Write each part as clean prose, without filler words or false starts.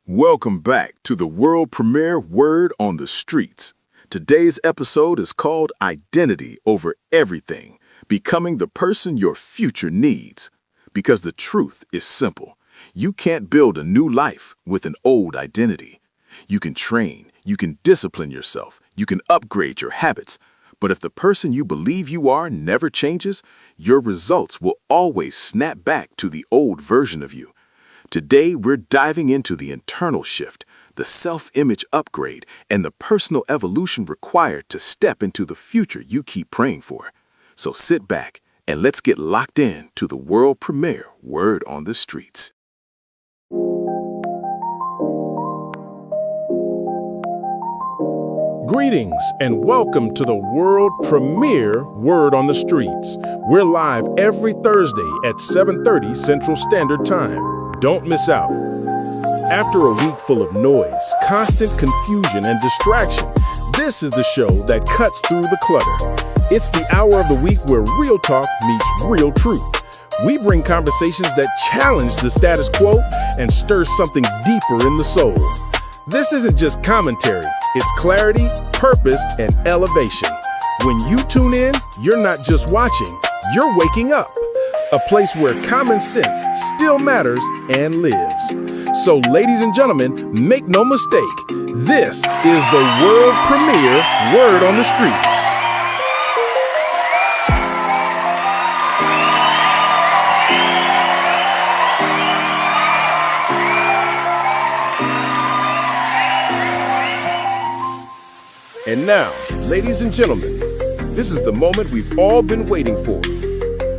Welcome back to the world premiere Word on the Streets. Today's episode is called Identity Over Everything, Becoming the Person Your Future Needs. Because the truth is simple. You can't build a new life with an old identity. You can train, you can discipline yourself, you can upgrade your habits. But if the person you believe you are never changes, your results will always snap back to the old version of you. Today, we're diving into the internal shift, the self-image upgrade, and the personal evolution required to step into the future you keep praying for. So sit back and let's get locked in to the world premiere Word on the Streets. Greetings and welcome to the world premiere Word on the Streets. We're live every Thursday at 7:30 Central Standard Time. Don't miss out. After a week full of noise, constant confusion, and distraction, this is the show that cuts through the clutter. It's the hour of the week where real talk meets real truth. We bring conversations that challenge the status quo and stir something deeper in the soul. This isn't just commentary, it's clarity, purpose, and elevation. When you tune in, you're not just watching, you're waking up. A place where common sense still matters and lives. So, ladies and gentlemen, make no mistake, this is the world premiere Word on the Streets. And now, ladies and gentlemen, this is the moment we've all been waiting for.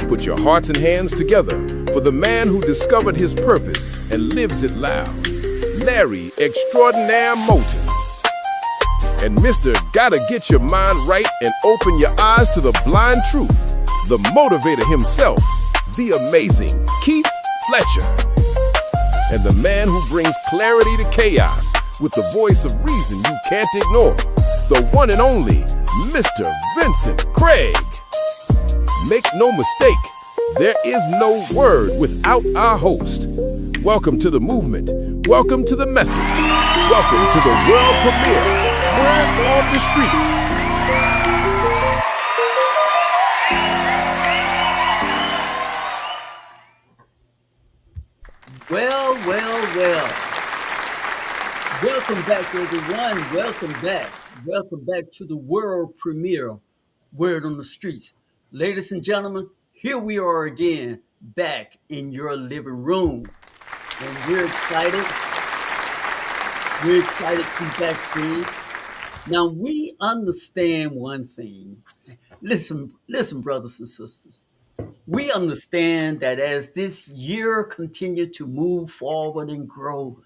Put your hearts and hands together for the man who discovered his purpose and lives it loud, Larry Extraordinaire Moulton. And Mr. Gotta Get Your Mind Right and Open Your Eyes to the Blind Truth, the motivator himself, the amazing Keith Fletcher. And the man who brings clarity to chaos with the voice of reason you can't ignore, the one and only Mr. Vincent Craig. Make no mistake, there is no word without our host. Welcome to the movement. Welcome to the message. Welcome to the world premiere, Word on the Streets. Well. Welcome back, everyone. Welcome back. Welcome back to the world premiere, Word on the Streets. Ladies and gentlemen, here we are again, back in your living room. And we're excited. We're excited to be back, friends. Now, we understand one thing. Listen, brothers and sisters. We understand that as this year continues to move forward and grow,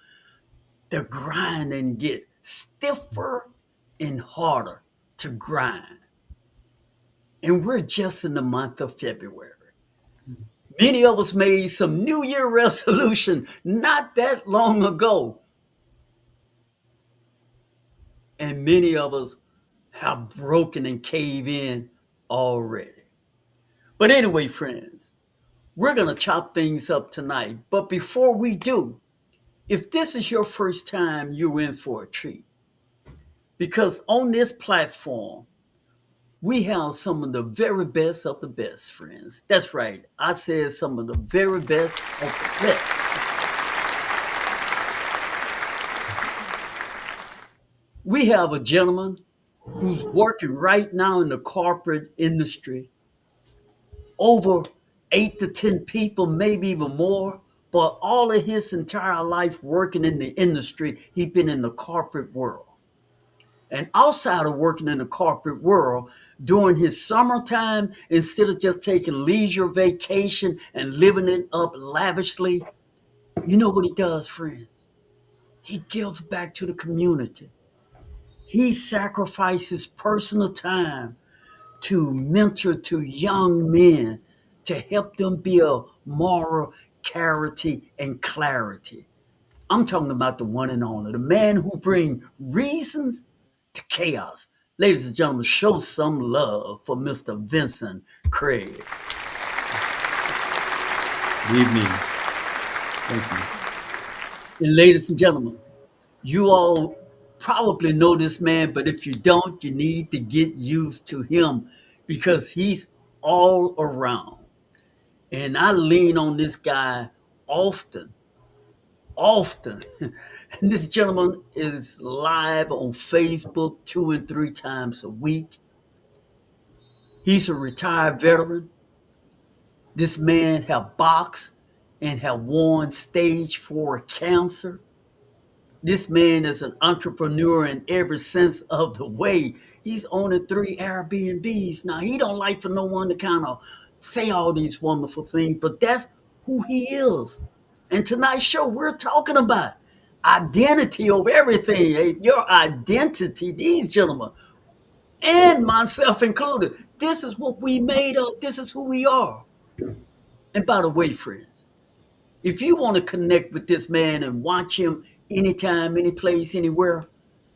the grinding get stiffer and harder to grind. And we're just in the month of February. Many of us made some New Year resolution not that long ago. And many of us have broken and caved in already. But anyway, friends, we're going to chop things up tonight. But before we do, if this is your first time, you're in for a treat. Because on this platform, we have some of the very best of the best, friends. That's right. I said some of the very best of the best. We have a gentleman who's working right now in the corporate industry. Over 8 to 10 people, maybe even more. But all of his entire life working in the industry, he's been in the corporate world. And outside of working in the corporate world, during his summertime, instead of just taking leisure vacation and living it up lavishly, you know what he does, friends? He gives back to the community. He sacrifices personal time to mentor to young men, to help them build moral character and clarity. I'm talking about the one and only, the man who brings reasons to chaos. Ladies and gentlemen, show some love for Mr. Vincent Craig. Good evening. Thank you. And ladies and gentlemen, You all probably know this man, but if you don't, you need to get used to him because he's all around. And I lean on this guy often, often. And this gentleman is live on Facebook 2 and 3 times a week. He's a retired veteran. This man have boxed and have won stage 4 cancer. This man is an entrepreneur in every sense of the way. He's owning 3 Airbnbs. Now he don't like for no one to kind of say all these wonderful things, but that's who he is. And tonight's show, we're talking about identity over everything. Hey, your identity, these gentlemen, and myself included. This is what we made of. This is who we are. And by the way, friends, if you want to connect with this man and watch him anytime, any place, anywhere,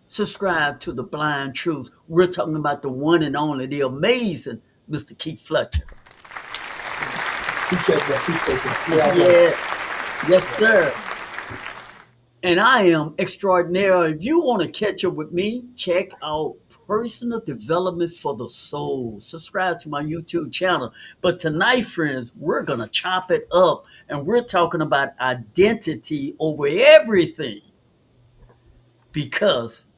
subscribe to The Blind Truth. We're talking about the one and only, the amazing Mr. Keith Fletcher. Appreciate that. Yeah, yes, sir. And I am extraordinary. If you want to catch up with me, check out Personal Development for the Soul. Subscribe to my YouTube channel. But tonight, friends, we're going to chop it up and we're talking about identity over everything because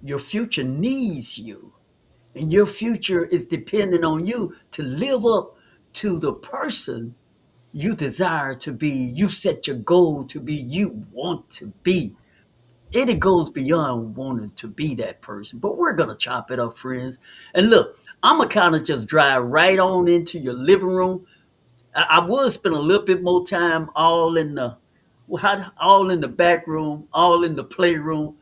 your future needs you and your future is dependent on you to live up to the person you desire to be, you set your goal to be, you want to be. It goes beyond wanting to be that person, but we're going to chop it up, friends. And look, I'm going to kind of just drive right on into your living room. I would spend a little bit more time all in the back room, all in the playroom.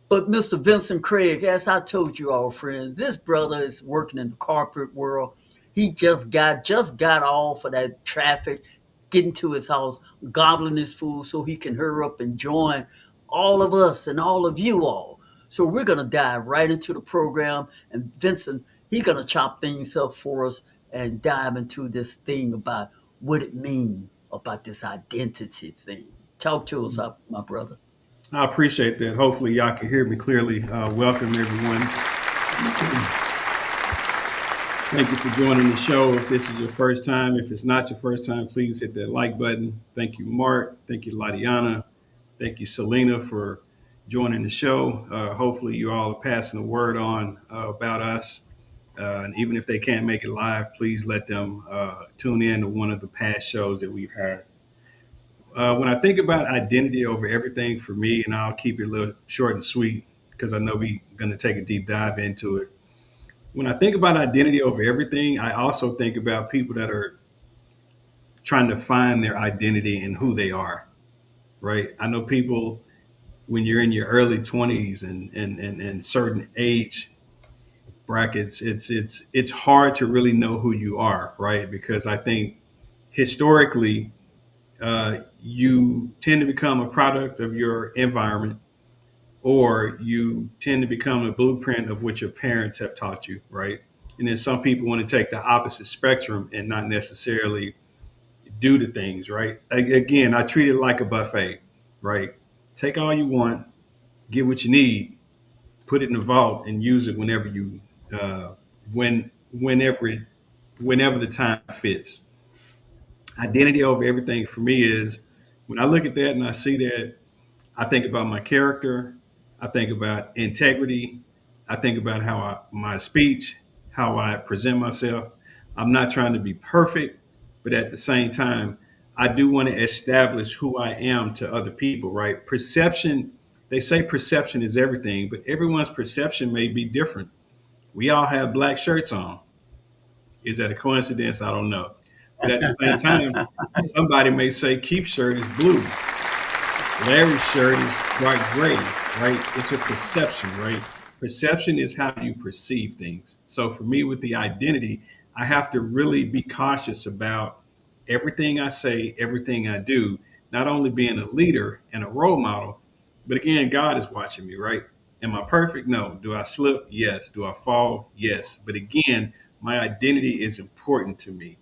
But Mr. Vincent Craig, as I told you all, friends, this brother is working in the corporate world. He just got off of that traffic, getting to his house, gobbling his food so he can hurry up and join all of us and all of you all. So we're gonna dive right into the program, and Vincent, he's gonna chop things up for us and dive into this thing about what it means about this identity thing. Talk to us, my brother. I appreciate that. Hopefully, y'all can hear me clearly. Welcome, everyone. Thank you for joining the show. If this is your first time, if it's not your first time, please hit that like button. Thank you, Mark. Thank you, Ladiana. Thank you, Selena, for joining the show. Hopefully, you all are passing the word on about us. And even if they can't make it live, please let them tune in to one of the past shows that we've had. When I think about identity over everything for me, and I'll keep it a little short and sweet because I know we're going to take a deep dive into it. When I think about identity over everything, I also think about people that are trying to find their identity and who they are, right? I know people when you're in your early 20s and certain age brackets, it's hard to really know who you are, right? Because I think historically, you tend to become a product of your environment, or you tend to become a blueprint of what your parents have taught you, right? And then some people want to take the opposite spectrum and not necessarily do the things, right? Again, I treat it like a buffet, right? Take all you want, get what you need, put it in the vault, and use it whenever whenever the time fits. Identity over everything for me is when I look at that and I see that, I think about my character, I think about integrity, I think about my speech, how I present myself. I'm not trying to be perfect, but at the same time, I do want to establish who I am to other people, right? Perception, they say perception is everything, but everyone's perception may be different. We all have black shirts on. Is that a coincidence? I don't know. But at the same time, somebody may say Keith's shirt is blue. Larry's shirt is dark gray, right? It's a perception, right? Perception is how you perceive things. So for me with the identity, I have to really be cautious about everything I say, everything I do, not only being a leader and a role model, but again, God is watching me, right? Am I perfect? No. Do I slip? Yes. Do I fall? Yes. But again, my identity is important to me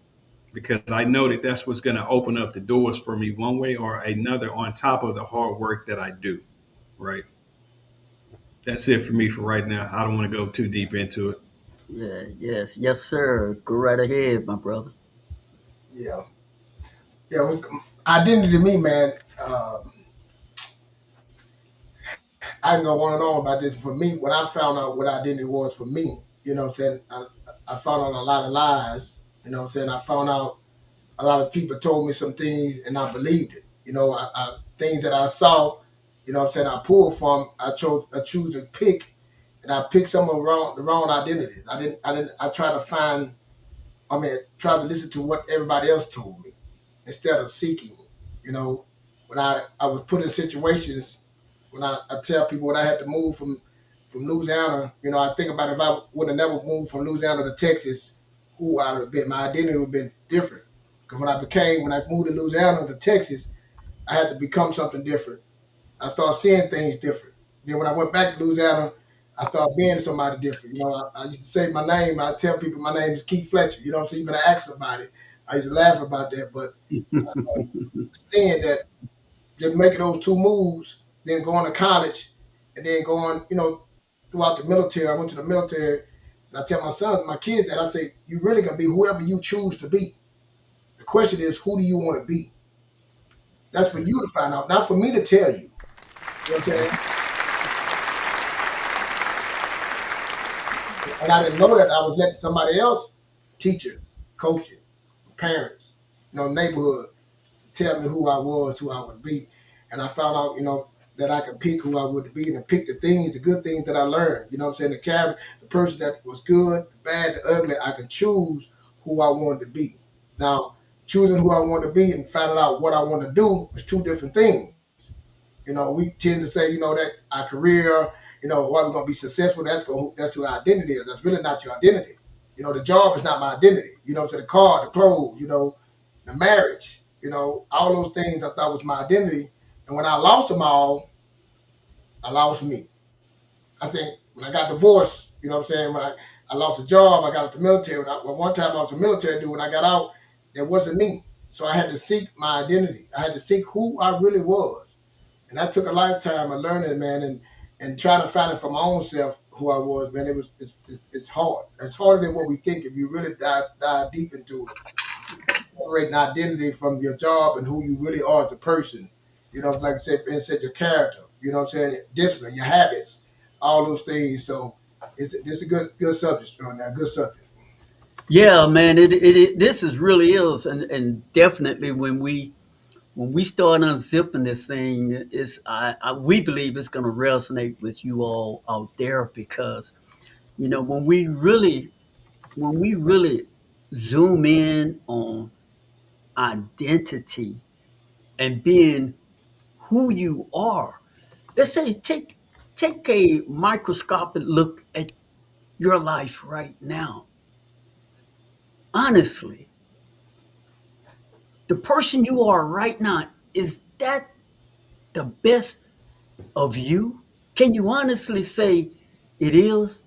because I know that that's what's going to open up the doors for me one way or another on top of the hard work that I do. Right. That's it for me for right now. I don't want to go too deep into it. Yeah, yes, sir. Go right ahead, my brother. Yeah, yeah. Identity to me, man. I can go on and on about this. For me, when I found out what identity was for me, you know what I'm saying? I found out a lot of lies. You know what I'm saying? I found out a lot of people told me some things and I believed it. Things that I saw, you know what I'm saying, I pulled from, I choose to pick and I picked some of the wrong identities. I tried to find, try to listen to what everybody else told me instead of seeking, you know, when I was put in situations when I tell people when I had to move from Louisiana, I think about if I would have never moved from Louisiana to Texas, who I would have been. My identity would have been different. Because when I moved to Louisiana to Texas, I had to become something different. I started seeing things different. Then when I went back to Louisiana, I started being somebody different. I used to say my name. I tell people my name is Keith Fletcher. You know what I'm saying? Even I ask about it. I used to laugh about that, but I started seeing that just making those two moves, then going to college, and then going, throughout the military. I went to the military, and I tell my sons, my kids that I say, you really can be whoever you choose to be. The question is, who do you want to be? That's for you to find out, not for me to tell you. You know what I'm saying? That's And I didn't know that I was letting somebody else, teachers, coaches, parents, neighborhood, tell me who I was, who I would be. And I found out, that I could pick who I would be and pick the good things that I learned. You know what I'm saying? The character, the person that was good, the bad, the ugly, I could choose who I wanted to be. Now, choosing who I wanted to be and finding out what I want to do is two different things. We tend to say, that our career, why we're gonna be successful, that's who our identity is. That's really not your identity. The job is not my identity. So the car, the clothes, the marriage, all those things I thought was my identity. And when I lost them all, I lost me. I think when I got divorced, what I'm saying, I lost a job, I got out the military. One time I was a military dude, when I got out, that wasn't me. So I had to seek my identity. I had to seek who I really was. And that took a lifetime of learning, man, and trying to find it for my own self who I was, man. It's hard. It's harder than what we think if you really dive deep into it. Separating identity from your job and who you really are as a person. Like I said, your character. You know what I'm saying? Discipline, your habits, all those things. So it's a good subject, Sean. Now, good subject. yeah, man. This is really is, and definitely when we start unzipping this thing, we believe it's going to resonate with you all out there because when we really zoom in on identity and being who you are, let's say take a microscopic look at your life right now. Honestly, the person you are right now, is that the best of you? Can you honestly say it is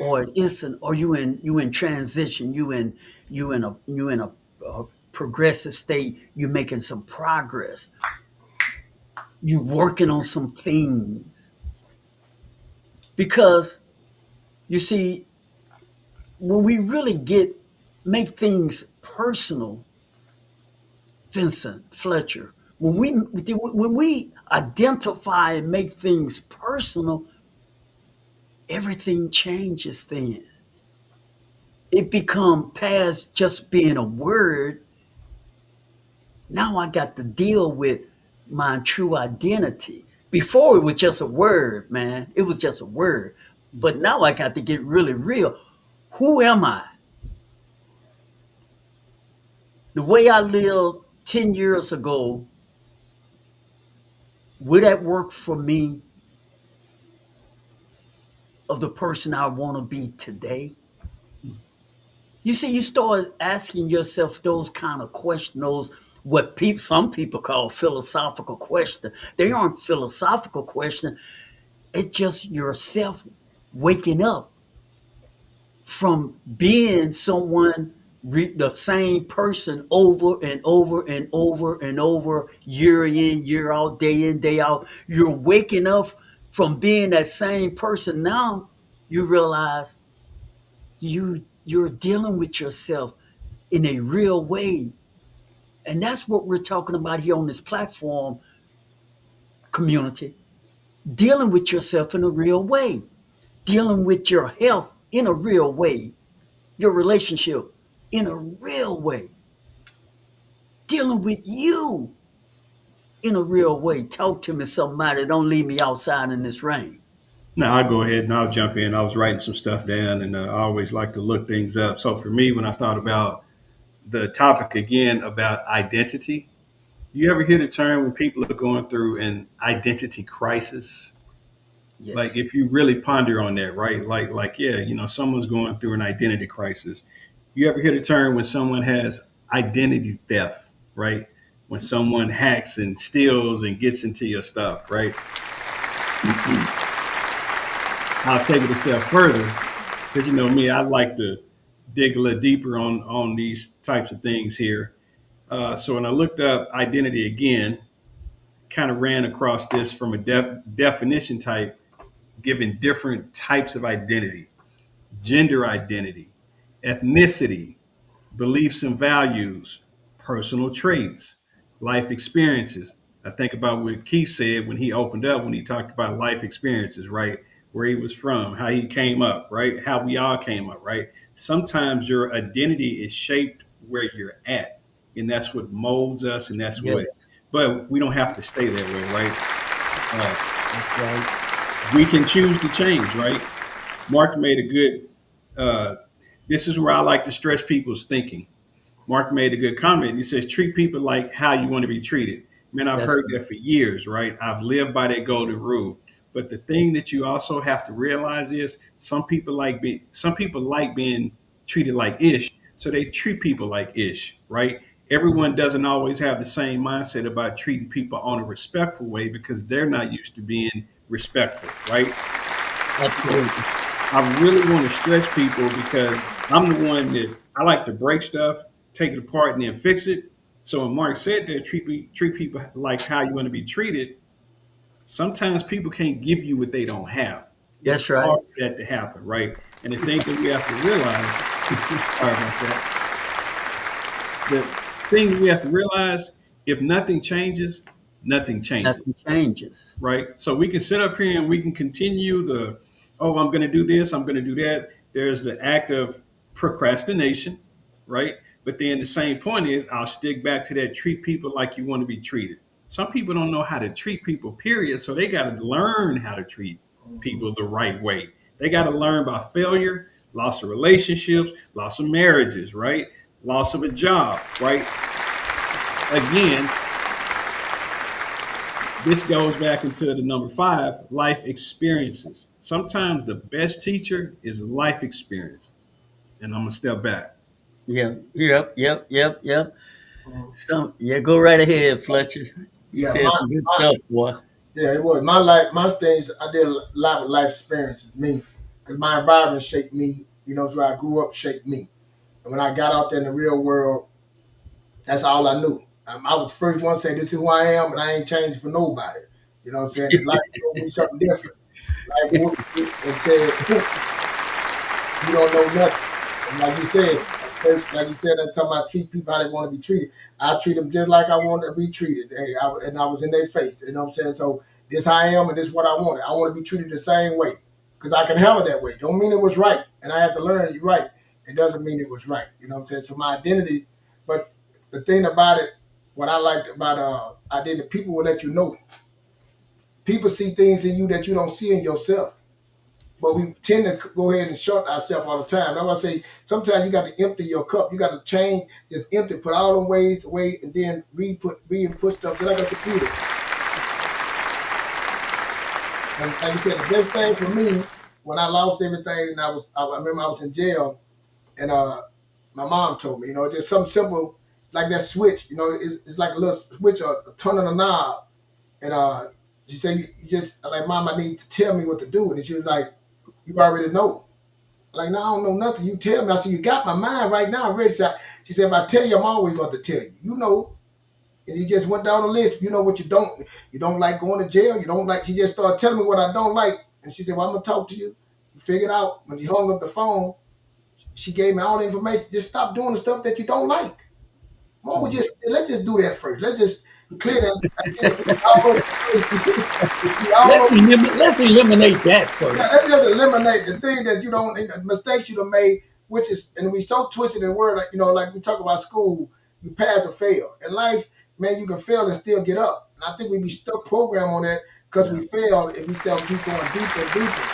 or it isn't? Or you in transition? You in a progressive state? You making some progress? You working on some things? Because you see, when we really make things personal, Vincent Fletcher, when we identify and make things personal, everything changes then. It become past just being a word. Now I got to deal with my true identity. Before it was just a word, man. It was just a word. But now I got to get really real. Who am I? The way I lived 10 years ago, would that work for me of the person I want to be today? You see, you start asking yourself those kind of questions, those what some people call philosophical questions. They aren't philosophical questions. It's just yourself waking up from being someone the same person over and over and over and over, year in, year out, day in, day out. You're waking up from being that same person. Now you realize you're dealing with yourself in a real way. And that's what we're talking about here on this platform, community. Dealing with yourself in a real way, dealing with your health in a real way, your relationship in a real way, dealing with you in a real way. Talk to me, somebody. Don't leave me outside in this rain. Now I'll go ahead and I'll jump in. I was writing some stuff down, and I always like to look things up. So for me, when I thought about the topic again about identity, you ever hear the term when people are going through an identity crisis? Like Yes. if you really ponder on that, right? Like yeah, someone's going through an identity crisis. You ever hear the term when someone has identity theft, right? When someone hacks and steals and gets into your stuff, right? I'll take it a step further because you know me, I like to dig a little deeper on these types of things here. So when I looked up identity again, kind of ran across this from a definition type, giving different types of identity: gender identity, ethnicity, beliefs and values, personal traits, life experiences. I think about what Keith said when he opened up, when he talked about life experiences, right? Where he was from, how he came up, right? How we all came up, right? Sometimes your identity is shaped where you're at, and that's what molds us, and that's Yeah, what, but we don't have to stay that way, right? that's right. We can choose to change, right? Mark made a good, this is where I like to stretch people's thinking. Mark made a good comment. He says, treat people like how you want to be treated. Man, I've That's heard that for years, right? I've lived by that golden rule. But the thing that you also have to realize is some people like being treated like ish, so they treat people like ish, right? Everyone doesn't always have the same mindset about treating people on a respectful way because they're not used to being respectful, right? So absolutely. I really want to stretch people because I'm the one that I like to break stuff, take it apart, and then fix it. So when Mark said that treat people like how you want to be treated, sometimes people can't give you what they don't have. It's That's right. hard for that to happen, right? And the thing that we have to realize, sorry about that, the thing that we have to realize, if nothing changes, nothing changes, Nothing changes. right? So we can sit up here and we can continue the, oh, I'm going to do this, I'm going to do that. There's the act of procrastination, right? But then the same point is, I'll stick back to that: treat people like you want to be treated. Some people don't know how to treat people, period. So they got to learn how to treat people the right way. They got to learn by failure, loss of relationships, loss of marriages, right? Loss of a job, right? Again, this goes back into the number five, life experiences. Sometimes the best teacher is life experiences. And I'm gonna step back. Yeah. Yep. Mhm. Yeah, go right ahead, Fletcher. You Yeah, said some good stuff, boy. yeah, it was my life. My things, I did a lot with life experiences. Me, because my environment shaped me. You know, where I grew up shaped me. And when I got out there in the real world, that's all I knew. I was the first one to say, "This is who I am," and I ain't changing for nobody. You know what I'm saying? If life told me something different, life whooped me and said, "You don't know nothing." And like you said, first, like you said, I'm talking about treat people how they want to be treated. I treat them just like I want to be treated. Hey, and I was in their face. You know what I'm saying? So this how I am, and this is what I wanted. I want to be treated the same way because I can handle that way. Don't mean it was right, and I had to learn you're right. It doesn't mean it was right. You know what I'm saying? So my identity, but the thing about it, what I liked about identity, people will let you know. People see things in you that you don't see in yourself. But we tend to go ahead and short ourselves all the time. That's why I say sometimes you got to empty your cup. You got to change, just empty, put all them ways away, and then re-input stuff. Just like a computer. And like you said, the best thing for me when I lost everything, and I remember I was in jail, and my mom told me, just something simple like that switch. It's like a little switch or turning a knob, and she said, you just like, Mom, I need to tell me what to do, and she was like, you already know. Like, no, I don't know nothing. You tell me. I said, you got my mind right now. Ready? She said, if I tell you, I'm always going to tell you. You know. And he just went down the list. You know what you don't. You don't like going to jail. You don't like. She just started telling me what I don't like. And she said, well, I'm going to talk to you. You figure it out. When you hung up the phone, she gave me all the information. Just stop doing the stuff that you don't like. Why don't we let's just do that first. Let's just clear that. Let's eliminate that first. Yeah, let's just eliminate the thing that you don't, the mistakes you done made, which is, and we so twisted in word, like we talk about school, you pass or fail. In life, man, you can fail and still get up. And I think we be stuck programmed on that because we fail if we still keep going deeper and deeper.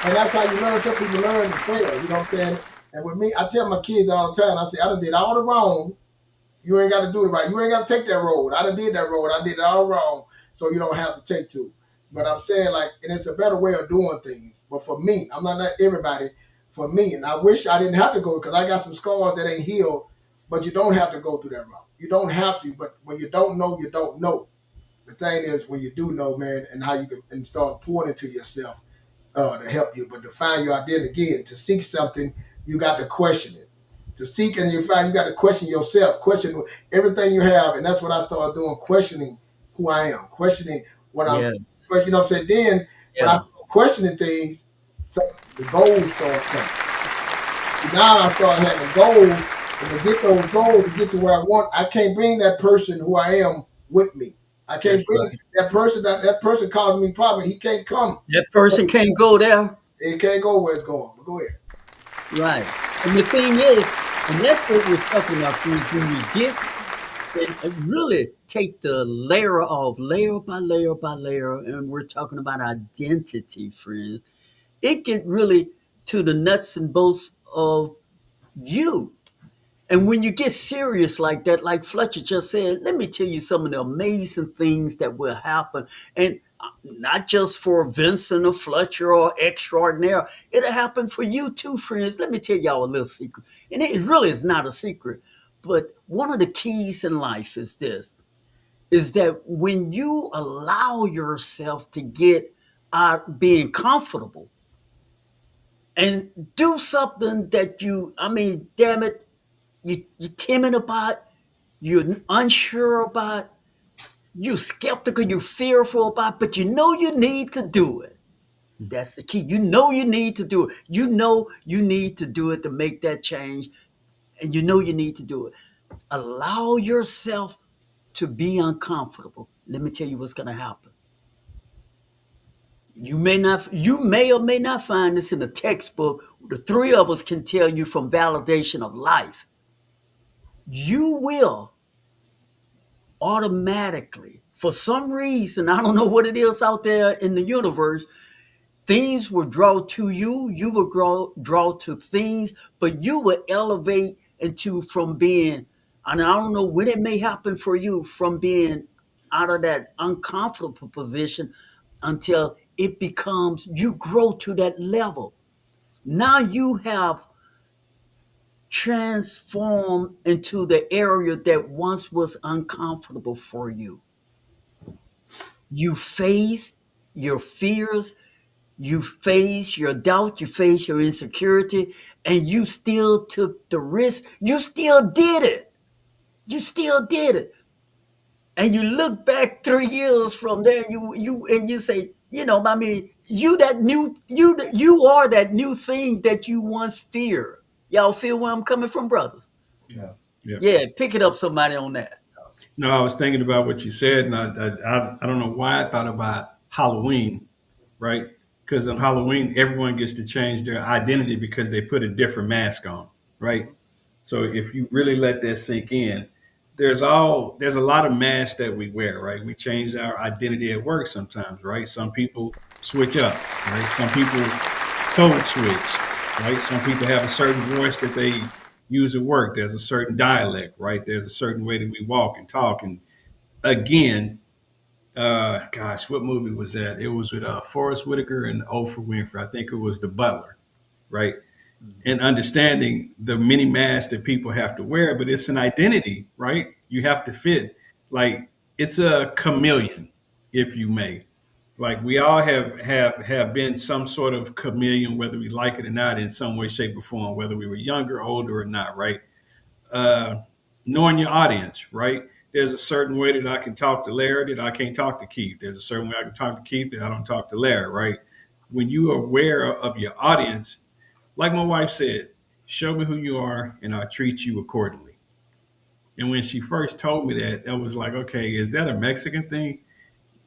And that's how you learn. Some people learn to fail, you know what I'm saying? And with me, I tell my kids all the time, I say, I done did all the wrong. You ain't got to do it right. You ain't got to take that road. I done did that road. I did it all wrong. So you don't have to take to. But I'm saying, like, and it's a better way of doing things. But for me, I'm not everybody. For me, and I wish I didn't have to go because I got some scars that ain't healed. But you don't have to go through that route. You don't have to. But when you don't know, you don't know. The thing is, when you do know, man, and how you can and start pouring into yourself to help you. But to find your identity again, to seek something, you got to question it. To seek and you find, you got to question yourself, question everything you have, and that's what I started doing, questioning who I am, questioning what I'm. You know what I'm saying? Then when I start questioning things, the goals start coming. Now I start having goals, and to get those goals, to get to where I want, I can't bring that person who I am with me. I can't bring that person. That person causing me problem. He can't come. That person can't go there. It can't go where it's going. But go ahead. Right. And the thing is, and that's what we're talking about, friends, when you get and really take the layer off, layer by layer by layer, and we're talking about identity, friends, it get really to the nuts and bolts of you. And when you get serious like that, like Fletcher just said, let me tell you some of the amazing things that will happen. And not just for Vincent or Fletcher or Extraordinaire. It'll happen for you too, friends. Let me tell y'all a little secret. And it really is not a secret. But one of the keys in life is this, is that when you allow yourself to get out being comfortable and do something that damn it, you're timid about, you're unsure about, you're skeptical, you're fearful about, but you know you need to do it. That's the key. You know you need to do it. You know you need to do it to make that change, and you know you need to do it. Allow yourself to be uncomfortable. Let me tell you what's going to happen. You may or may not find this in a textbook. The three of us can tell you from validation of life. You will automatically, for some reason, I don't know what it is out there in the universe, things will draw to you. You will draw to things, but you will elevate from being, and I don't know when it may happen for you, from being out of that uncomfortable position until it becomes, you grow to that level. Now you have transformed into the area that once was uncomfortable for you. You faced your fears, you face your doubt, you face your insecurity, and you still took the risk. You still did it. You still did it. And you look back 3 years from there, you say, you are that new thing that you once feared. Y'all feel where I'm coming from, brothers? Yeah, pick it up, somebody, on that. No, I was thinking about what you said, and I don't know why I thought about Halloween, right? Because on Halloween, everyone gets to change their identity because they put a different mask on, right? So if you really let that sink in, there's a lot of masks that we wear, right? We change our identity at work sometimes, right? Some people switch up, right? Some people code switch, right? Some people have a certain voice that they use at work. There's a certain dialect, right? There's a certain way that we walk and talk. And again, what movie was that? It was with Forrest Whitaker and Oprah Winfrey. I think it was The Butler, right? And understanding the many masks that people have to wear, but it's an identity, right? You have to fit. Like, it's a chameleon, if you may. Like we all have been some sort of chameleon, whether we like it or not, in some way, shape, or form, whether we were younger, older, or not, right? uh, Knowing your audience, right? There's a certain way that I can talk to Larry that I can't talk to Keith. There's a certain way I can talk to Keith that I don't talk to Larry, right? When you are aware of your audience, like my wife said, show me who you are and I'll treat you accordingly. And when she first told me that, I was like, okay, is that a Mexican thing?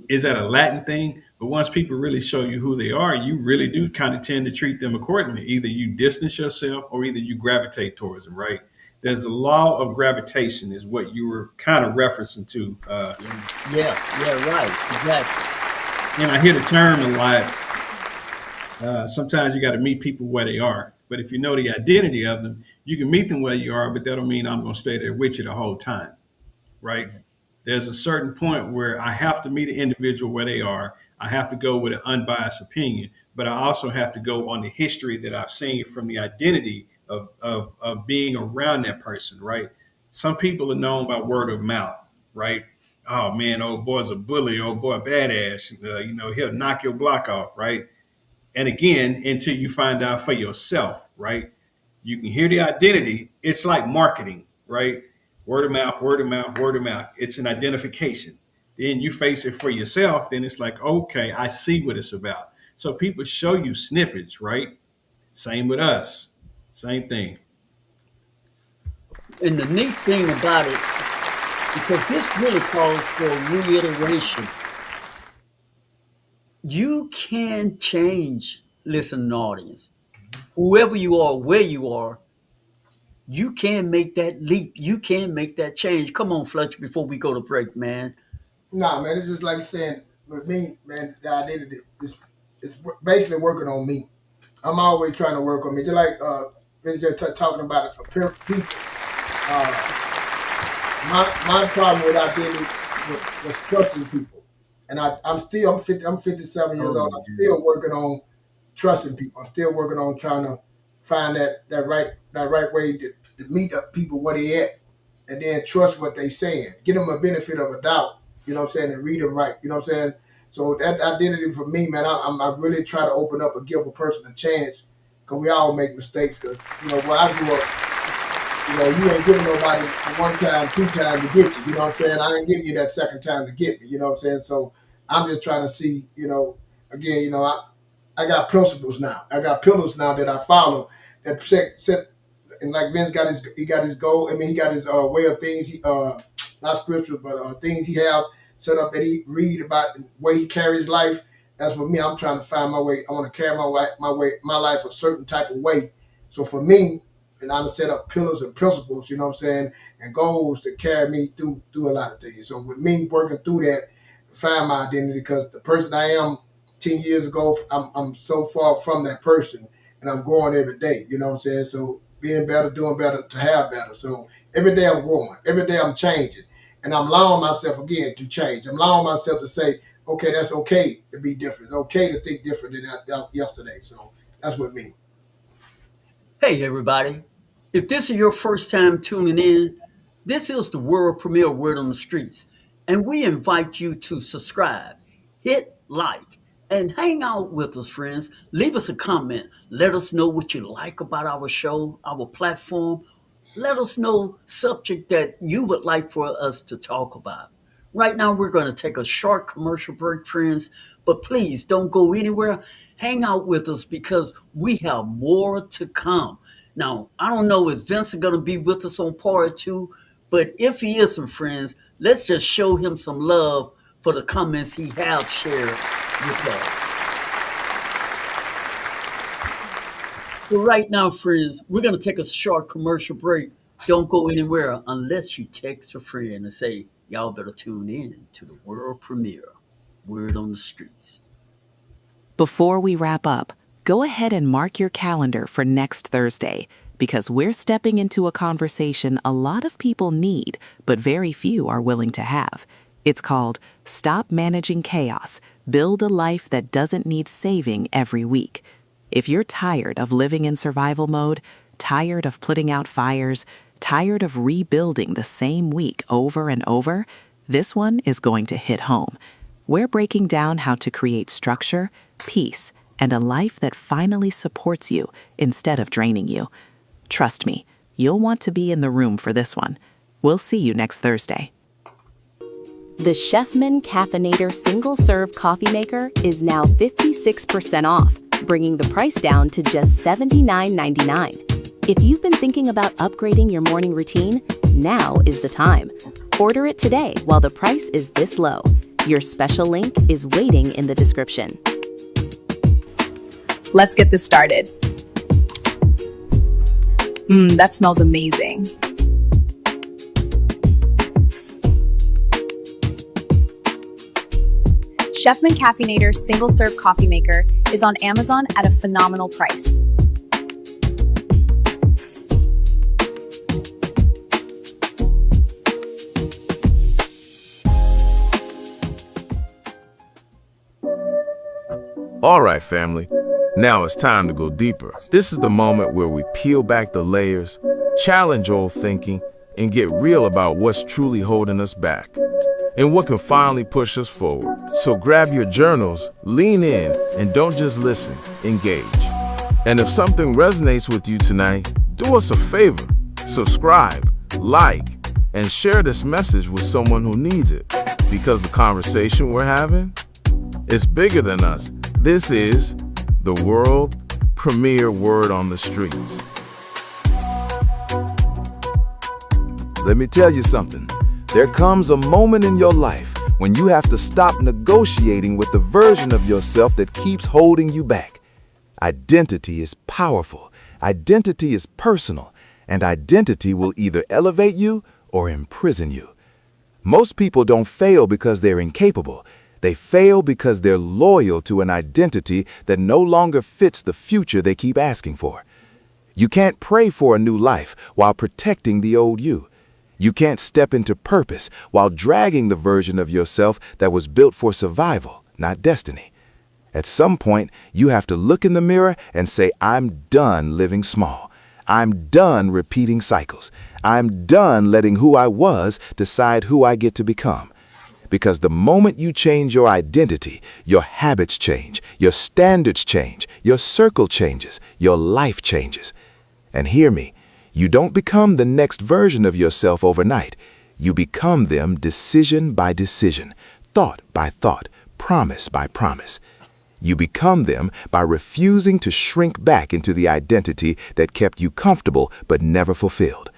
Is that a Latin thing? But once people really show you who they are, you really do kind of tend to treat them accordingly. Either you distance yourself or either you gravitate towards them, right? There's a law of gravitation, is what you were kind of referencing to. Yeah, right, exactly. And I hear the term a lot. Sometimes you got to meet people where they are. But if you know the identity of them, you can meet them where you are, but that don't mean I'm going to stay there with you the whole time, right? There's a certain point where I have to meet an individual where they are. I have to go with an unbiased opinion, but I also have to go on the history that I've seen from the identity of being around that person, right? Some people are known by word of mouth, right? Oh man, old boy's a bully, old boy badass. He'll knock your block off, right? And again, until you find out for yourself, right? You can hear the identity. It's like marketing, right? Word of mouth, word of mouth, word of mouth. It's an identification. Then you face it for yourself. Then it's like, okay, I see what it's about. So people show you snippets, right? Same with us. Same thing. And the neat thing about it, because this really calls for reiteration, you can change listening audience. Whoever you are, where you are, you can make that leap. You can make that change. Come on, Fletcher, before we go to break, man. Nah, man, it's just like saying with me, man, the identity is it's basically working on me. I'm always trying to work on me. Just like been just talking about it for people. My problem with identity was trusting people, and I'm 57 years old. I'm still working on trusting people. I'm still working on trying to find that right way to meet up people where they at, and then trust what they saying. Give them a benefit of a doubt. You know what I'm saying, and read them right. You know what I'm saying. So that identity for me, man, I really try to open up and give a person a chance, because we all make mistakes. Because when I grew up, you ain't giving nobody one time, two times to get you. You know what I'm saying? I ain't giving you that second time to get me. You know what I'm saying? So I'm just trying to see, again, I got principles now. I got pillars now that I follow that set, and like Vince got his goal. I mean, he got his way of things. He not scripture, but things he have set up that he read about the way he carries life. That's for me. I'm trying to find my way. I want to carry my life a certain type of way. So for me, and I'm set up pillars and principles, you know what I'm saying, and goals to carry me through a lot of things. So with me working through that, find my identity, because the person I am 10 years ago, I'm so far from that person, and I'm growing every day. You know what I'm saying? So being better, doing better, to have better. So every day I'm growing. Every day I'm changing. And I'm allowing myself, again, to change. I'm allowing myself to say, okay, that's okay to be different. It's okay to think different than yesterday. So that's what me. Hey, everybody. If this is your first time tuning in, this is the world premiere Word on the Streets. And we invite you to subscribe, hit like, and hang out with us, friends. Leave us a comment. Let us know what you like about our show, our platform. Let us know subject that you would like for us to talk about. Right now, we're going to take a short commercial break, friends, but please don't go anywhere. Hang out with us, because we have more to come. Now, I don't know if Vince is going to be with us on part two, but if he is, some friends, let's just show him some love for the comments he has shared with us. But right now, friends, we're going to take a short commercial break. Don't go anywhere unless you text a friend and say, y'all better tune in to the world premiere, Word on the Streets. Before we wrap up, go ahead and mark your calendar for next Thursday, because we're stepping into a conversation a lot of people need, but very few are willing to have. It's called Stop Managing Chaos, Build a Life That Doesn't Need Saving Every Week. If you're tired of living in survival mode, tired of putting out fires, tired of rebuilding the same week over and over, this one is going to hit home. we're breaking down how to create structure, peace, and a life that finally supports you instead of draining you. Trust me, you'll want to be in the room for this one. We'll see you next Thursday. The Chefman Caffeinator single-serve coffee maker is now 56% off, bringing the price down to just $79.99. If you've been thinking about upgrading your morning routine, now is the time. Order it today while the price is this low. Your special link is waiting in the description. Let's get this started. That smells amazing. Chefman Caffeinator single-serve coffee maker is on Amazon at a phenomenal price. All right, family. Now it's time to go deeper. This is the moment where we peel back the layers, challenge old thinking, and get real about what's truly holding us back and what can finally push us forward. So grab your journals, lean in, and don't just listen, engage. And if something resonates with you tonight, do us a favor, subscribe, like, and share this message with someone who needs it, because the conversation we're having is bigger than us. This is the world premiere Word on the Streets. Let me tell you something. There comes a moment in your life when you have to stop negotiating with the version of yourself that keeps holding you back. Identity is powerful, identity is personal, and identity will either elevate you or imprison you. Most people don't fail because they're incapable. They fail because they're loyal to an identity that no longer fits the future they keep asking for. You can't pray for a new life while protecting the old you. You can't step into purpose while dragging the version of yourself that was built for survival, not destiny. At some point, you have to look in the mirror and say, I'm done living small. I'm done repeating cycles. I'm done letting who I was decide who I get to become. Because the moment you change your identity, your habits change, your standards change, your circle changes, your life changes. And hear me, you don't become the next version of yourself overnight. You become them decision by decision, thought by thought, promise by promise. You become them by refusing to shrink back into the identity that kept you comfortable but never fulfilled.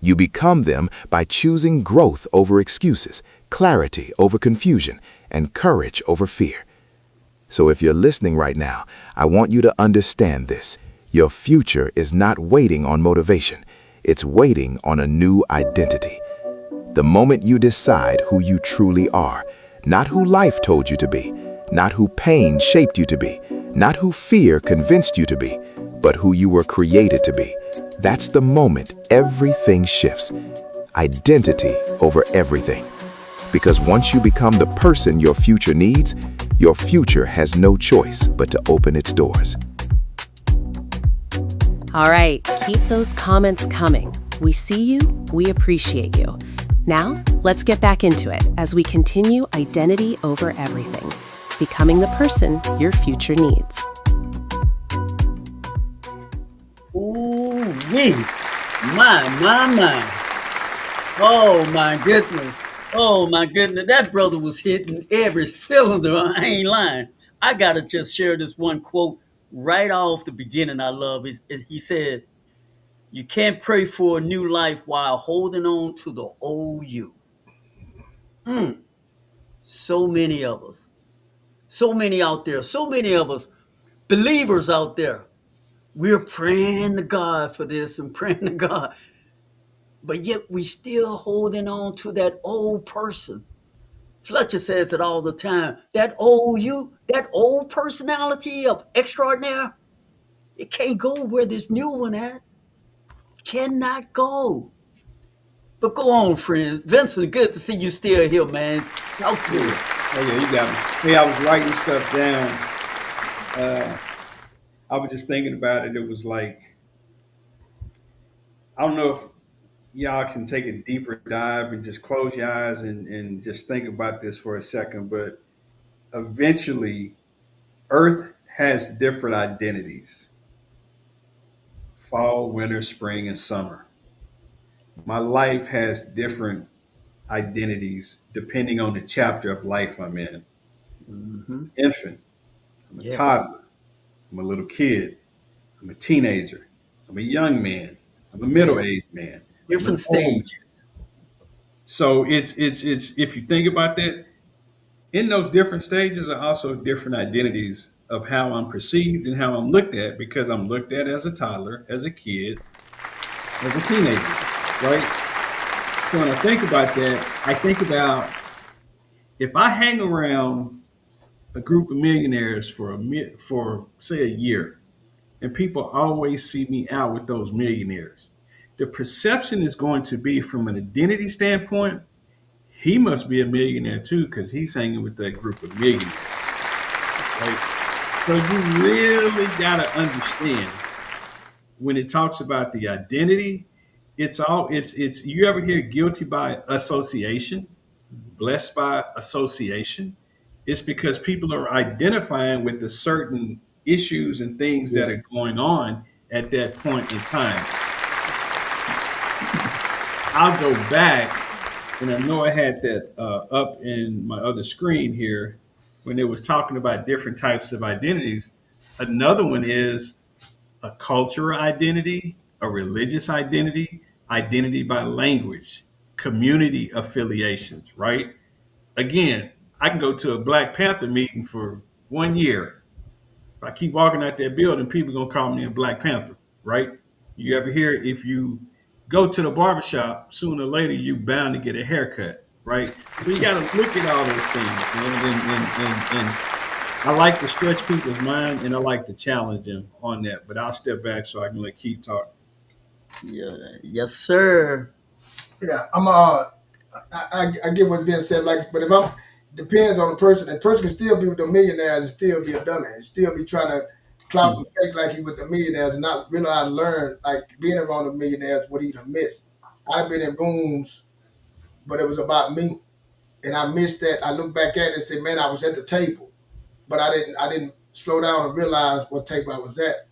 You become them by choosing growth over excuses, clarity over confusion, and courage over fear. So if you're listening right now, I want you to understand this. Your future is not waiting on motivation. It's waiting on a new identity. The moment you decide who you truly are, not who life told you to be, not who pain shaped you to be, not who fear convinced you to be, but who you were created to be. That's the moment everything shifts. Identity over everything. Because once you become the person your future needs, your future has no choice but to open its doors. All right, keep those comments coming. We see you, we appreciate you. Now, let's get back into it as we continue identity over everything, becoming the person your future needs. Ooh-wee. My. Oh, my goodness. Oh, my goodness. That brother was hitting every cylinder. I ain't lying. I got to just share this one quote right off the beginning I love. He said, you can't pray for a new life while holding on to the old you. So many of us. So many out there. So many of us. Believers out there. We're praying to God for this and praying to God. But yet we still holding on to that old person. Fletcher says it all the time. That old you, that old personality of extraordinaire, it can't go where this new one at. Cannot go. But go on, friends. Vincent, good to see you still here, man. Talk to us. Oh yeah, you got me. Hey, I was writing stuff down. I was just thinking about it. It was like, I don't know if y'all can take a deeper dive and just close your eyes and just think about this for a second. But eventually Earth has different identities: fall, winter, spring, and summer. My life has different identities depending on the chapter of life I'm in. Hmm. Infant, I'm a Yes. toddler, I'm a little kid, I'm a teenager, I'm a young man, I'm a Yeah. middle-aged man, I'm an Different old man. stages. So it's if you think about that, in those different stages are also different identities of how I'm perceived and how I'm looked at, because I'm looked at as a toddler, as a kid, as a teenager, right? So when I think about that, I think about if I hang around a group of millionaires for say a year, and people always see me out with those millionaires, the perception is going to be, from an identity standpoint, he must be a millionaire too because he's hanging with that group of millionaires, right? So you really got to understand, when it talks about the identity, it's you ever hear guilty by association, blessed by association? It's because people are identifying with the certain issues and things that Yeah. are going on at that point in time. I'll go back, and I know I had that up in my other screen here when it was talking about different types of identities. Another one is a cultural identity, a religious identity, identity by language, community affiliations, right? Again, I can go to a Black Panther meeting for 1 year. If I keep walking out that building, people are gonna call me a Black Panther, right? You ever hear, if you go to the barbershop, sooner or later you bound to get a haircut, right? So you got to look at all those things, man. And I like to stretch people's mind, and I like to challenge them on that. But I'll step back so I can let Keith talk. Yeah. Yes, sir. Yeah, I get what's being said, like, but if I'm depends on the person. The person can still be with the millionaires and still be a dumbass, still be trying to clout and fake like he with the millionaires and not really learn, like being around the millionaires, what he done missed. I've been in rooms, but it was about me, and I missed that. I look back at it and say, man, I was at the table, but I didn't slow down and realize what table I was at.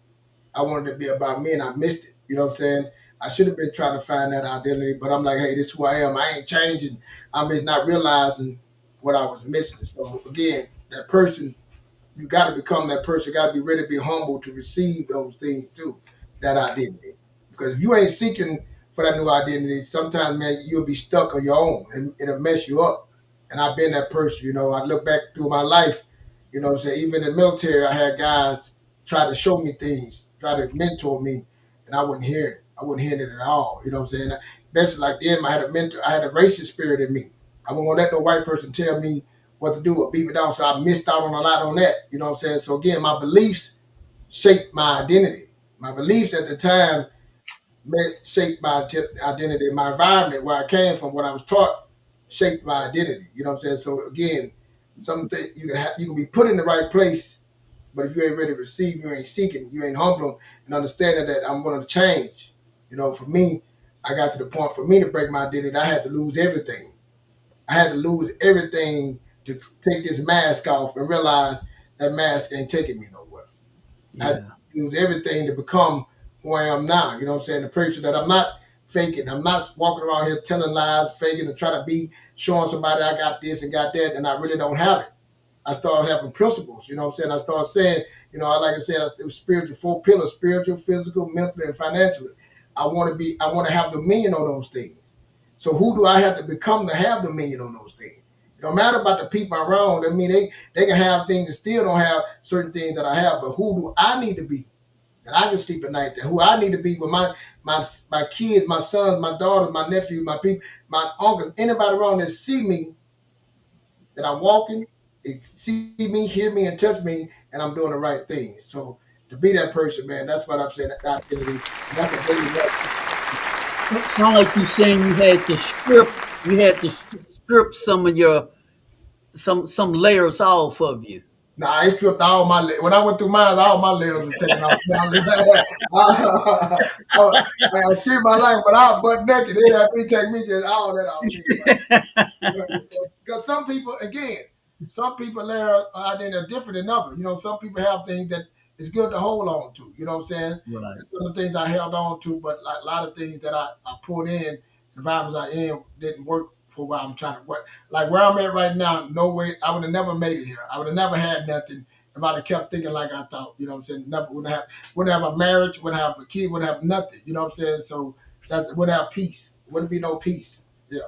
I wanted to be about me, and I missed it. You know what I'm saying? I should have been trying to find that identity, but I'm like, hey, this is who I am. I ain't changing. I'm just not realizing what I was missing. So again, that person, you got to become that person. You got to be ready to be humble to receive those things too, that identity. Because if you ain't seeking for that new identity, sometimes, man, you'll be stuck on your own, and it'll mess you up. And I've been that person. You know, I look back through my life. You know what I'm saying? Even in the military, I had guys try to show me things, try to mentor me, and I wouldn't hear it. I wouldn't hear it at all. You know what I'm saying? Basically, like them, I had a mentor. I had a racist spirit in me. I wasn't gonna let no white person tell me what to do or beat me down. So I missed out on a lot on that. You know what I'm saying? So again, my beliefs shaped my identity. My beliefs at the time shaped my identity. My environment, where I came from, what I was taught, shaped my identity. You know what I'm saying? So again, something you can be put in the right place, but if you ain't ready to receive, you ain't seeking, you ain't humble and understanding that I'm going to change. You know, for me, I got to the point, for me to break my identity, I had to lose everything. I had to lose everything to take this mask off and realize that mask ain't taking me nowhere. I had Yeah. to lose everything to become who I am now. You know what I'm saying? The person that I'm not faking. I'm not walking around here telling lies, faking, and trying to be showing somebody I got this and got that, and I really don't have it. I started having principles. You know what I'm saying? I started saying, you know, like I said, it was spiritual, 4 pillars: spiritual, physical, mentally, and financially. I want to have dominion on those things. So who do I have to become to have dominion on those things? It don't matter about the people around. I mean, they can have things and still don't have certain things that I have, but who do I need to be that I can sleep at night? That who I need to be with my kids, my sons, my daughters, my nephews, my people, my uncles, anybody around that see me, that I'm walking, they see me, hear me, and touch me, and I'm doing the right thing. So to be that person, man, that's what I'm saying. That identity, and that's a daily work. It sound like you saying you had to strip some of your some layers off of you. Nah, I stripped all my layers. When I went through mine, all my layers were taken off. I stripped my life, but I was butt naked. They had me take me just all that off me. Because some people, again, some people there are different than others. You know, some people have things that it's good to hold on to. You know what I'm saying? Right. And some of the things I held on to, but like a lot of things that I pulled in, environments I in didn't work for where I'm trying to work. Like where I'm at right now, no way, I would have never made it here. I would have never had nothing if I'd have kept thinking like I thought. You know what I'm saying? Never wouldn't have a marriage, wouldn't have a kid, wouldn't have nothing. You know what I'm saying? So that wouldn't have peace. Wouldn't be no peace. Yeah.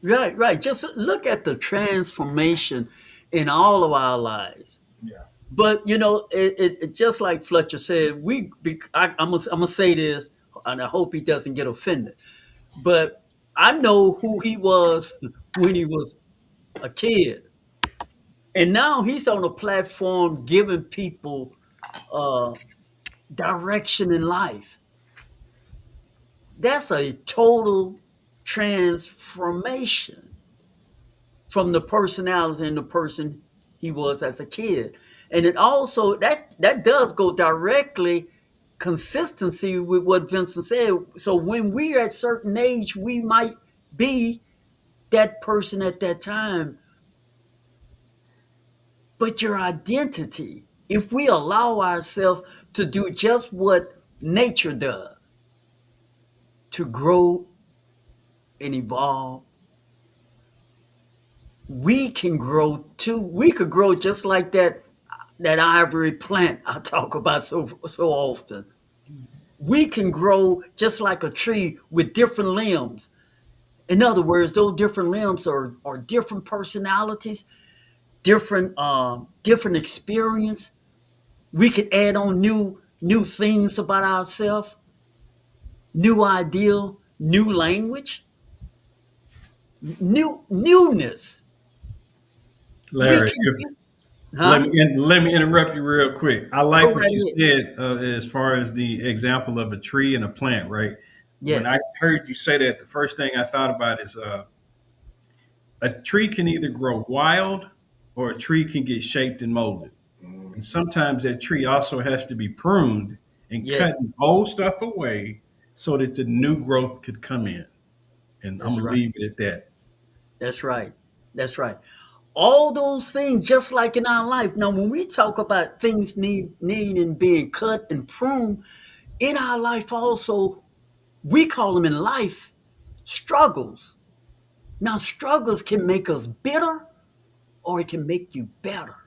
Right, right. Just look at the transformation in all of our lives. Yeah. But you know, it just like Fletcher said, I'm gonna say this, and I hope he doesn't get offended. But I know who he was when he was a kid, and now he's on a platform giving people uh, direction in life. That's a total transformation from the personality and the person he was as a kid. And it also that does go directly consistency with what Vincent said. So when we're at certain age, we might be that person at that time. But your identity, if we allow ourselves to do just what nature does, to grow and evolve, we can grow too. We could grow just like that ivory plant I talk about so often. We can grow just like a tree with different limbs. In other words, those different limbs are different personalities, different experience. We could add on new things about ourselves, new ideal, new language, newness. We Larry, can, let huh? let me interrupt you real quick. I like Go what right you ahead. said as far as the example of a tree and a plant, right? When I Yes, heard you say that, the first thing I thought about is a tree can either grow wild or a tree can get shaped and molded. And sometimes that tree also has to be pruned and yes, cutting old stuff away so that the new growth could come in. And I'm that's gonna right. leave it at that. That's right. That's right. All those things, just like in our life. Now, when we talk about things needing being cut and pruned in our life, also we call them in life struggles. Now, struggles can make us bitter, or it can make you better.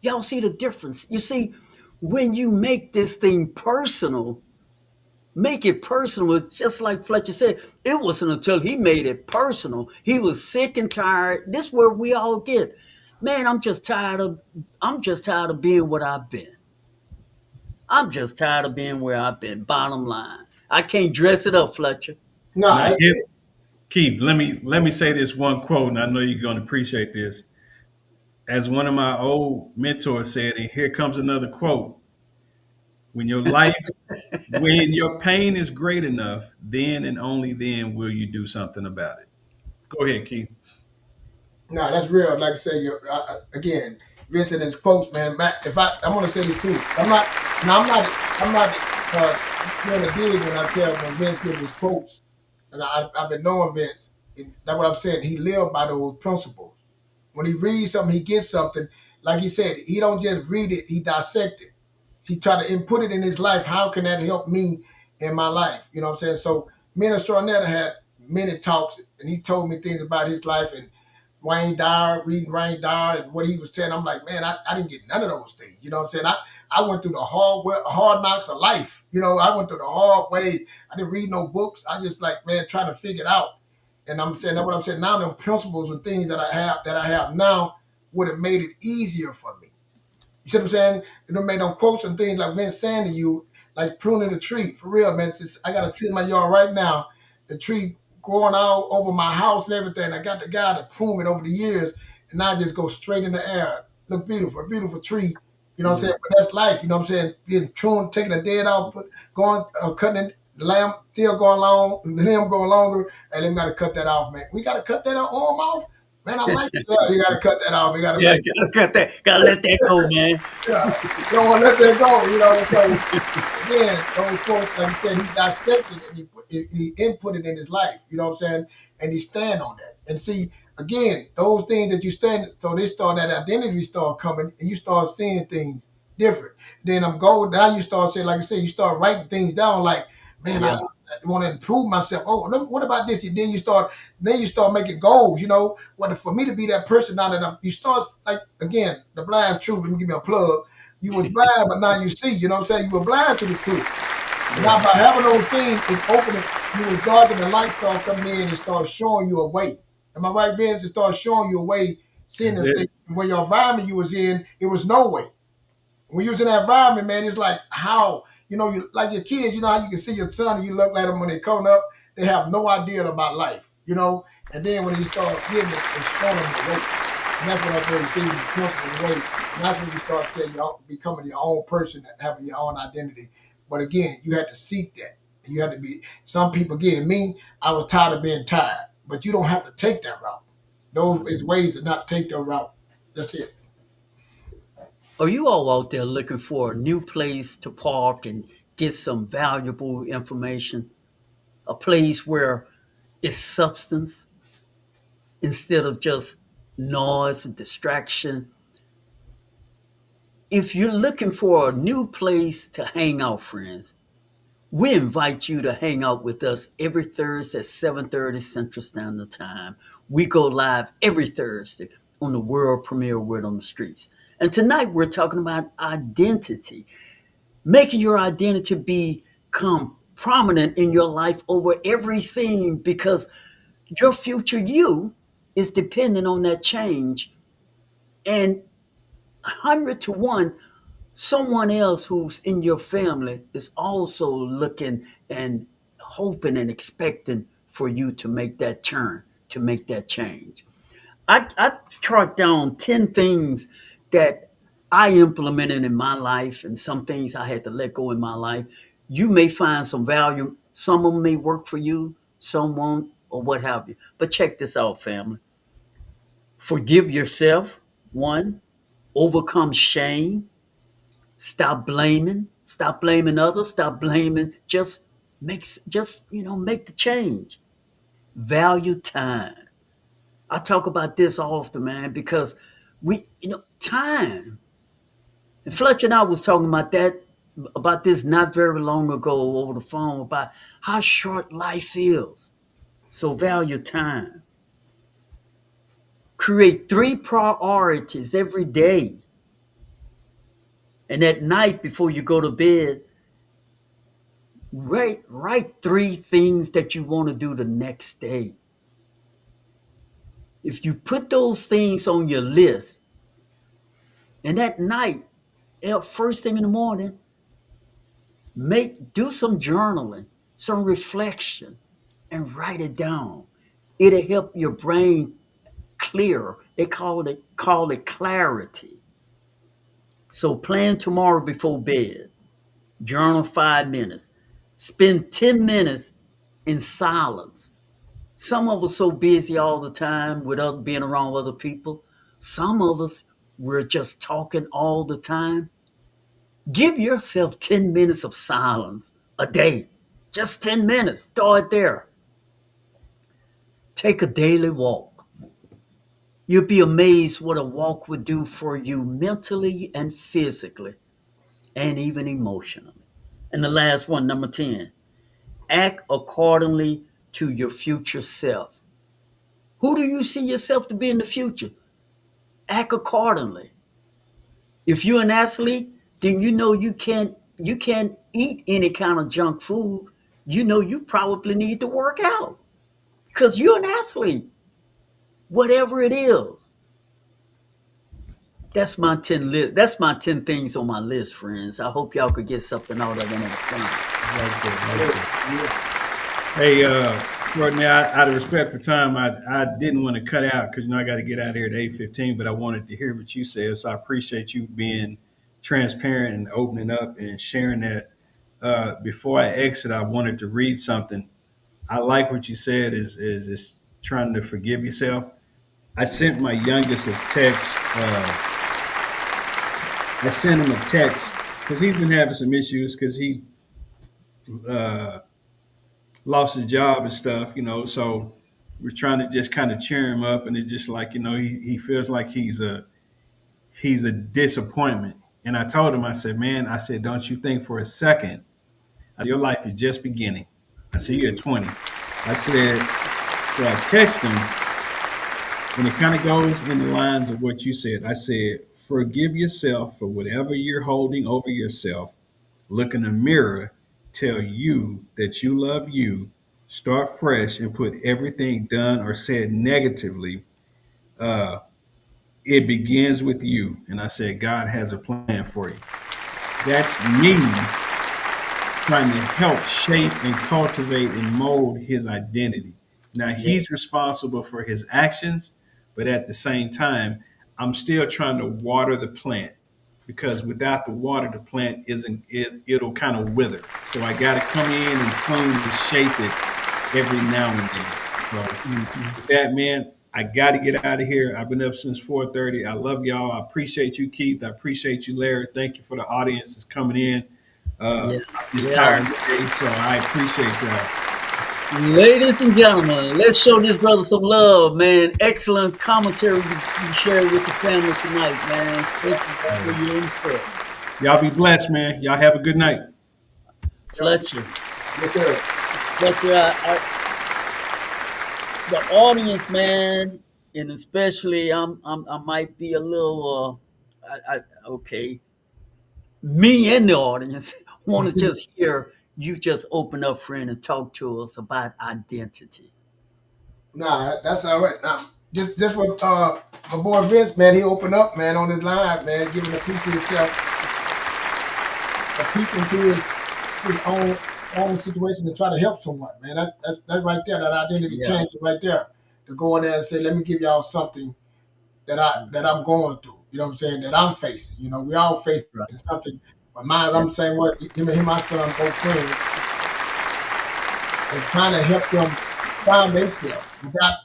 Y'all see the difference? You see, when you make this thing personal, make it personal. It's just like Fletcher said, it wasn't until he made it personal. He was sick and tired. This is where we all get. Man, I'm just tired of being what I've been. I'm just tired of being where I've been. Bottom line. I can't dress it up, Fletcher. Now, No, Keith, let me say this one quote, and I know you're gonna appreciate this. As one of my old mentors said, and here comes another quote: When your life, when your pain is great enough, then and only then will you do something about it. Go ahead, Keith. no, that's real. Like I said, again, Vincent is quotes, man. If I want to say this too, I'm not doing a dig when I tell when Vince gives his quotes, and I've been knowing Vince. And that's what I'm saying. He lived by those principles. When he reads something, he gets something. Like he said, he don't just read it; he dissect it. He tried to input it in his life. How can that help me in my life? You know what I'm saying? So me and Stronetta had many talks, and he told me things about his life and Wayne Dyer, reading Wayne Dyer and what he was telling. I'm like, man, I didn't get none of those things. You know what I'm saying? I went through the hard knocks of life. You know, I went through the hard way. I didn't read no books. I just like, man, trying to figure it out. And I'm saying that's what I'm saying. Now the principles and things that I have now would have made it easier for me. You see what I'm saying? It done made them quotes and things like Vince saying to you, like pruning a tree. For real, man. I got a tree in my yard right now. The tree growing all over my house and everything. I got the guy to prune it over the years, and now I just go straight in the air. Look beautiful, a beautiful tree. You know what I'm saying? But that's life. You know what I'm saying? Getting pruned, taking the dead out, cutting it, the lamb still going long, the limb going longer, and then we got to cut that off, man. We got to cut that arm off. Man, I like you. Yeah, you gotta cut that off. You gotta Yeah, make gotta cut that. Gotta let that go, man. yeah. You don't want to let that go, you know. So again, those folks, like I said, he dissected and he inputted in his life. You know what I'm saying? And he stand on that. And see, again, those things that you stand, so they start that identity start coming, and you start seeing things different. Then I'm going now. You start saying, like I said, you start writing things down. Like, man, Yeah. I want to improve myself. Oh, what about this? And then you start making goals. You know, what for me to be that person now that you start like again the blind truth. Let me give me a plug. You was blind, but now you see. You know what I'm saying? You were blind to the truth. Now by having those things, it's opening. You was dark and the light start coming in and start showing you a way. Am I right, Vince? It started showing you a way, seeing That's the thing. it. When your environment you was in, it was no way. When you was in that environment, man, it's like how you like your kids. You know how you can see your son and you look at them when they coming up, they have no idea about life. You know, and then when you start getting it and showing them the way, and that's what I really think is principle way. And that's when you start saying you're becoming your own person, having your own identity. But again, you had to seek that. You had to be. Some people, again, me, I was tired of being tired. But you don't have to take that route. Those is ways to not take that route. That's it. Are you all out there looking for a new place to park and get some valuable information? A place where it's substance instead of just noise and distraction. If you're looking for a new place to hang out, friends, we invite you to hang out with us every Thursday at 7:30 Central Standard Time. We go live every Thursday on the world premiere Word on the Streets. And tonight we're talking about identity, making your identity become prominent in your life over everything because your future you is dependent on that change. And 100 to 1, someone else who's in your family is also looking and hoping and expecting for you to make that turn, to make that change. I chart down 10 things that I implemented in my life and some things I had to let go in my life. You may find some value. Some of them may work for you, some won't, or what have you. But check this out, family. Forgive yourself, one. Overcome shame. Stop blaming. Stop blaming others. Stop blaming. Make the change. Value time. I talk about this often, man, because time. And Fletcher and I was talking about this not very long ago over the phone about how short life is. So value time. Create 3 priorities every day. And at night before you go to bed, write 3 things that you want to do the next day. If you put those things on your list, and at night, first thing in the morning, do some journaling, some reflection, and write it down. It'll help your brain clear. They call it clarity. So plan tomorrow before bed. Journal 5 minutes. Spend 10 minutes in silence. Some of us so busy all the time without being around other people. Some of us, we're just talking all the time. Give yourself 10 minutes of silence a day. Just 10 minutes. Start there. Take a daily walk. You'll be amazed what a walk would do for you mentally and physically, and even emotionally. And the last one, number 10, act accordingly to your future self. Who do you see yourself to be in the future? Act accordingly. If you're an athlete, then you can't eat any kind of junk food. You probably need to work out because you're an athlete. Whatever it is. That's my 10 list. That's my 10 things on my list, friends. I hope y'all could get something out of it at a time. Hey, Courtney, out of respect for time, I didn't want to cut out because I got to get out of here at 8:15, but I wanted to hear what you said. So I appreciate you being transparent and opening up and sharing that. Before I exit, I wanted to read something. I like what you said is trying to forgive yourself. I sent my youngest a text. I sent him a text because he's been having some issues because he lost his job and stuff, So we're trying to just kind of cheer him up, and it's just like he feels like he's a disappointment. And I told him, I said, man, I said, don't you think for a second your life is just beginning? I said, you're 20. I said, so I text him, and it kind of goes in the lines of what you said. I said, forgive yourself for whatever you're holding over yourself. Look in the mirror, tell you that you love you, start fresh, and put everything done or said negatively. It begins with you. And I said, God has a plan for you. That's me trying to help shape and cultivate and mold his identity. Now, he's responsible for his actions, but at the same time, I'm still trying to water the plant, because without the water, the plant it'll kind of wither. So I got to come in and prune and shape it every now and then. So with that, man, I got to get out of here. I've been up since 4:30. I love y'all. I appreciate you, Keith. I appreciate you, Larry. Thank you for the audience that's coming in. It's tired today, so I appreciate y'all. Ladies and gentlemen, let's show this brother some love, man. Excellent commentary you shared with the family tonight, man. Thank you for your input. Y'all be blessed, man. Y'all have a good night. Fletcher. Yes, sir. Fletcher, the audience, man, and especially I might be a little okay. Me and the audience want to just hear you just open up, friend, and talk to us about identity. Nah, that's all right. Now, just what my boy Vince, man, he opened up, man, on his live, man, giving a piece of himself, a peek into his own situation to try to help someone, man. That's right there, that identity change right there. To go in there and say, let me give y'all something that I'm going through. You know what I'm saying? That I'm facing. We all face something. But mine, I'm saying what him and my son both friends, and trying to help them find themselves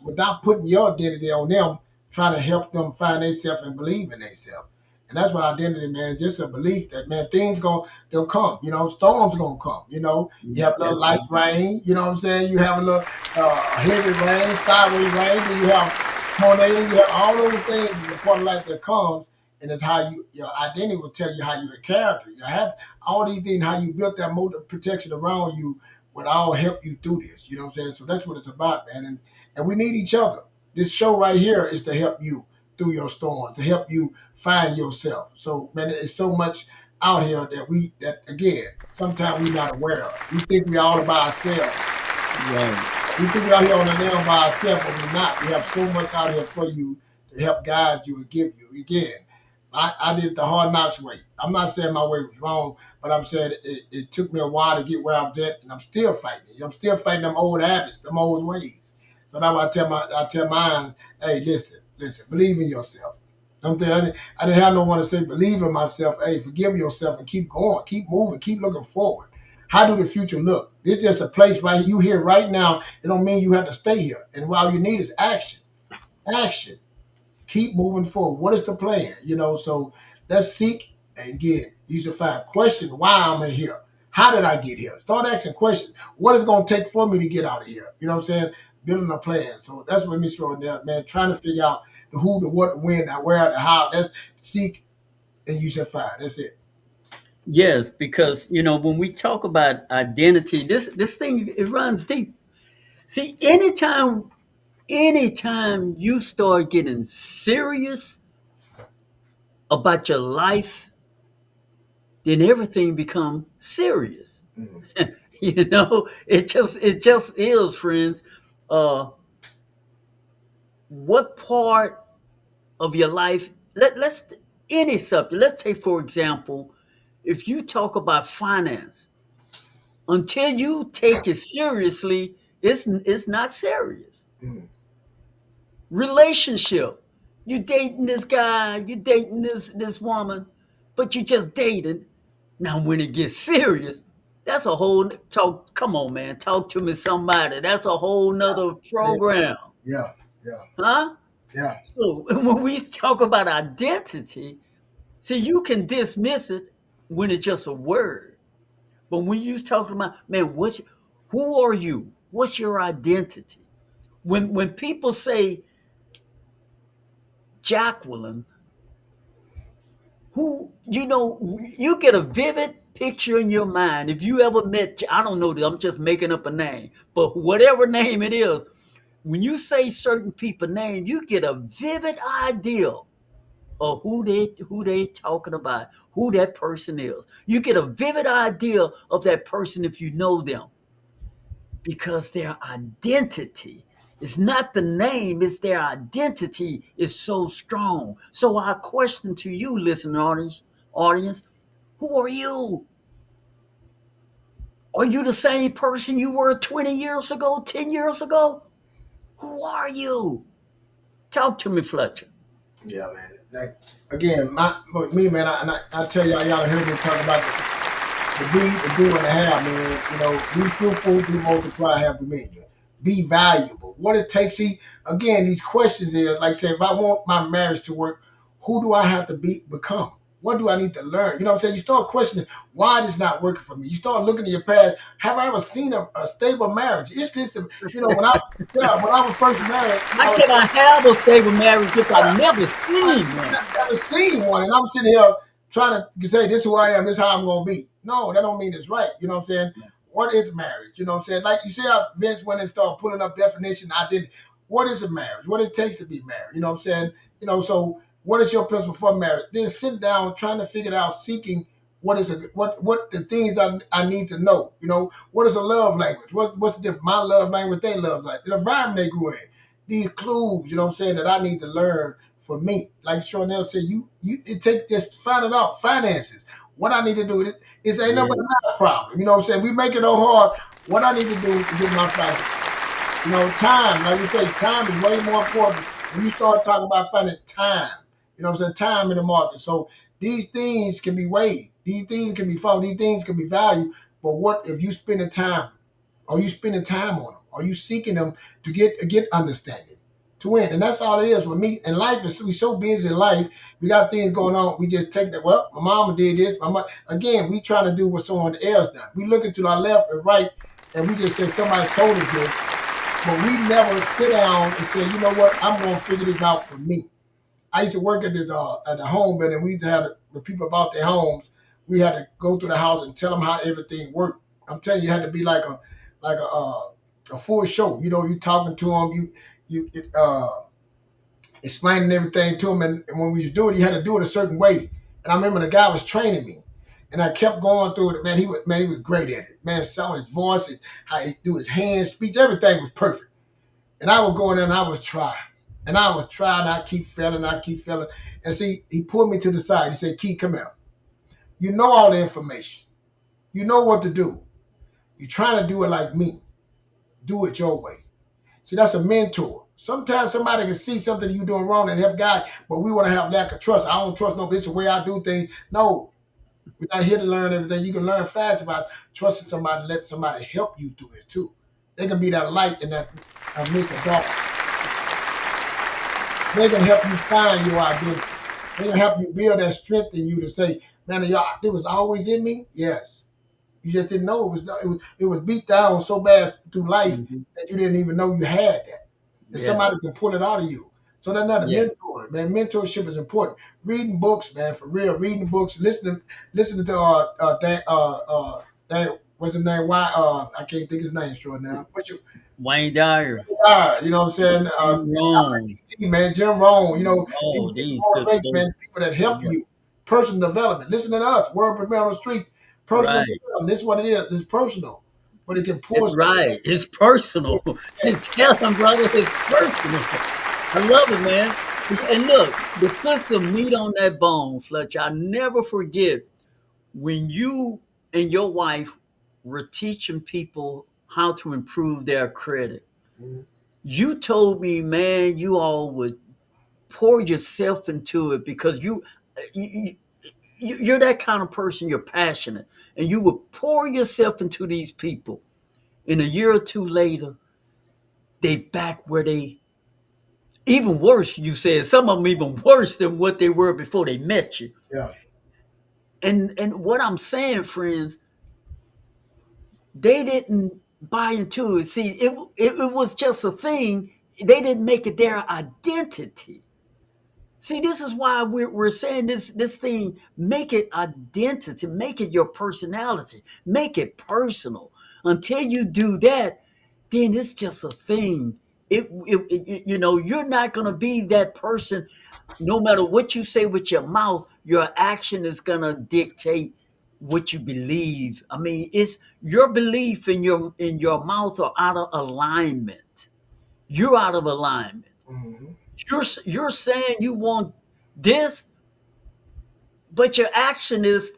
without putting your identity on them, trying to help them find themselves and believe in themselves. And that's what identity, man, just a belief that, man, they'll come. Storms gonna come. You have a little light rain. You know what I'm saying? You have a little heavy rain, sideways rain. Then you have tornado. You have all those things in the part of life that comes. And it's how your identity will tell you how you're a character. You have all these things, how you built that motor protection around you would all help you through this. You know what I'm saying? So that's what it's about, man. And we need each other. This show right here is to help you through your storm, to help you find yourself. So, man, it's so much out here that again, sometimes we're not aware of. We think we're all by ourselves. Right. We think we're out here on the nail by ourselves, but we're not. We have so much out here for you to help guide you and give you. Again, I did it the hard knocks way. I'm not saying my way was wrong, but I'm saying it took me a while to get where I'm at, and I'm still fighting. I'm still fighting them old habits, them old ways. So that's why I tell mine, hey, listen, believe in yourself. I didn't have no one to say believe in myself. Hey, forgive yourself and keep going, keep moving, keep looking forward. How do the future look? It's just a place right you here right now. It don't mean you have to stay here. And all you need is action. Action. Keep moving forward. What is the plan? So let's seek and get. You should find question why I'm in here. How did I get here? Start asking questions. What is it going to take for me to get out of here? You know what I'm saying? Building a plan. So that's what me throwing there, man. Trying to figure out the who, the what, the when, the where, the how. That's seek and you shall find. That's it. Yes, because when we talk about identity, this thing, it runs deep. See, anytime you start getting serious about your life, then everything becomes serious. Mm-hmm. It just is, friends. What part of your life? Let's any subject. Let's take, for example, if you talk about finance, until you take it seriously, it's not serious. Mm. Relationship. You dating this guy, you dating this woman, but you just dated. Now when it gets serious, that's a whole talk. Come on, man. Talk to me, somebody. That's a whole nother program. Yeah. Huh? Yeah. So when we talk about identity, see, you can dismiss it when it's just a word. But when you talk about, man, who are you? What's your identity? When people say Jacqueline, who, you get a vivid picture in your mind. If you ever met, I don't know, I'm just making up a name, but whatever name it is, when you say certain people name, you get a vivid idea of who they talking about, who that person is. You get a vivid idea of that person if you know them, because their identity is not the name, it's their identity is so strong. So our question to you, listening audience, who are you? Are you the same person you were 20 years ago, 10 years ago? Who are you? Talk to me, Fletcher. Yeah, man. Like again, me, man. I tell y'all heard me talk about the be, the do, and the have, man. Be fruitful, be multiply, have dominion. Be valuable. What it takes. See, again, these questions is like say, if I want my marriage to work, who do I have to become? What do I need to learn? You know what I'm saying? You start questioning why this not working for me. You start looking at your past. Have I ever seen a stable marriage? It's just, when I was first married, I cannot have a stable marriage if I've never seen one. I've never seen one, and I'm sitting here trying to say this is who I am, this is how I'm gonna be. No, that don't mean it's right. You know what I'm saying? What is marriage? You know what I'm saying? Like you see how Vince went and started pulling up definition. I did. What is a marriage? What it takes to be married? You know what I'm saying? So what is your principle for marriage? Then sit down trying to figure it out, seeking what the things I need to know. What is a love language? What's the difference? My love language, they love language. The environment they grew in. These clues, you know what I'm saying, that I need to learn for me. Like Charnel said, it take just find it out. Finances. What I need to do is ain't nothing but a problem. You know what I'm saying? We make it so hard. What I need to do to get my finances. Time, like we say, time is way more important. When you start talking about finding time, you know what I'm saying, time in the market. So these things can be weighed. These things can be found. These things can be valued. But what if you spending time? Are you spending time on them? Are you seeking them to get understanding, to win? And that's all it is with me. And life is, we so busy in life. We got things going on. We just take that. Well, my mama did this. Again, we trying to do what someone else done. We looking to our left and right, and we just said somebody told us this. But we never sit down and say, you know what? I'm going to figure this out for me. I used to work at the home building. We used to have the people about their homes. We had to go through the house and tell them how everything worked. I'm telling you, it had to be like a full show. You talking to them, you explaining everything to them, and when we do it, you had to do it a certain way. And I remember the guy was training me, and I kept going through it. Man, he was great at it. Man, sound his voice, and how he do his hands, speech, everything was perfect. And I would go in there and I would try. And I was trying, I keep failing. And see, he pulled me to the side. He said, Key, come here. You know all the information. You know what to do. You're trying to do it like me. Do it your way. See, that's a mentor. Sometimes somebody can see something you doing wrong and help guide, but we want to have lack of trust. I don't trust nobody. It's the way I do things. No, we're not here to learn everything. You can learn fast about trusting somebody and let somebody help you do it too. They can be that light in that midst of dark. They can help you find your identity. They can help you build that strength in you to say, man, it was always in me. Yes. You just didn't know it was beat down so bad through life that you didn't even know you had that. And somebody can pull it out of you. So that's not a mentor, man. Mentorship is important. Reading books, man, for real. Reading books, listening to what's his name? I can't think his name short now. Wayne Dyer. You know what I'm saying? Jim Rohn. These people that help you. Personal development. Listen to us. World Premier on the Streets. Personal development. This is what it is. It's personal. But it can pour. Right. It's personal. Tell them, brother, it's personal. I love it, man. And look, to put some meat on that bone, Fletcher, I'll never forget when you and your wife were teaching people how to improve their credit. You told me, man, you all would pour yourself into it because you're that kind of person. You're passionate, and you would pour yourself into these people. And a year or two later, they back where they even worse, you said some of them even worse than what they were before they met you. Yeah. And what I'm saying, friends, they didn't buy into it. See, it was just a thing. They didn't make it their identity. See, this is why we're saying this thing, make it identity, make it your personality, make it personal. Until you do that, then it's just a thing. You're not going to be that person. No matter what you say with your mouth, your action is going to dictate what you believe. I mean, it's your belief in your mouth are out of alignment. You're out of alignment. Mm-hmm. You're saying you want this, but your action is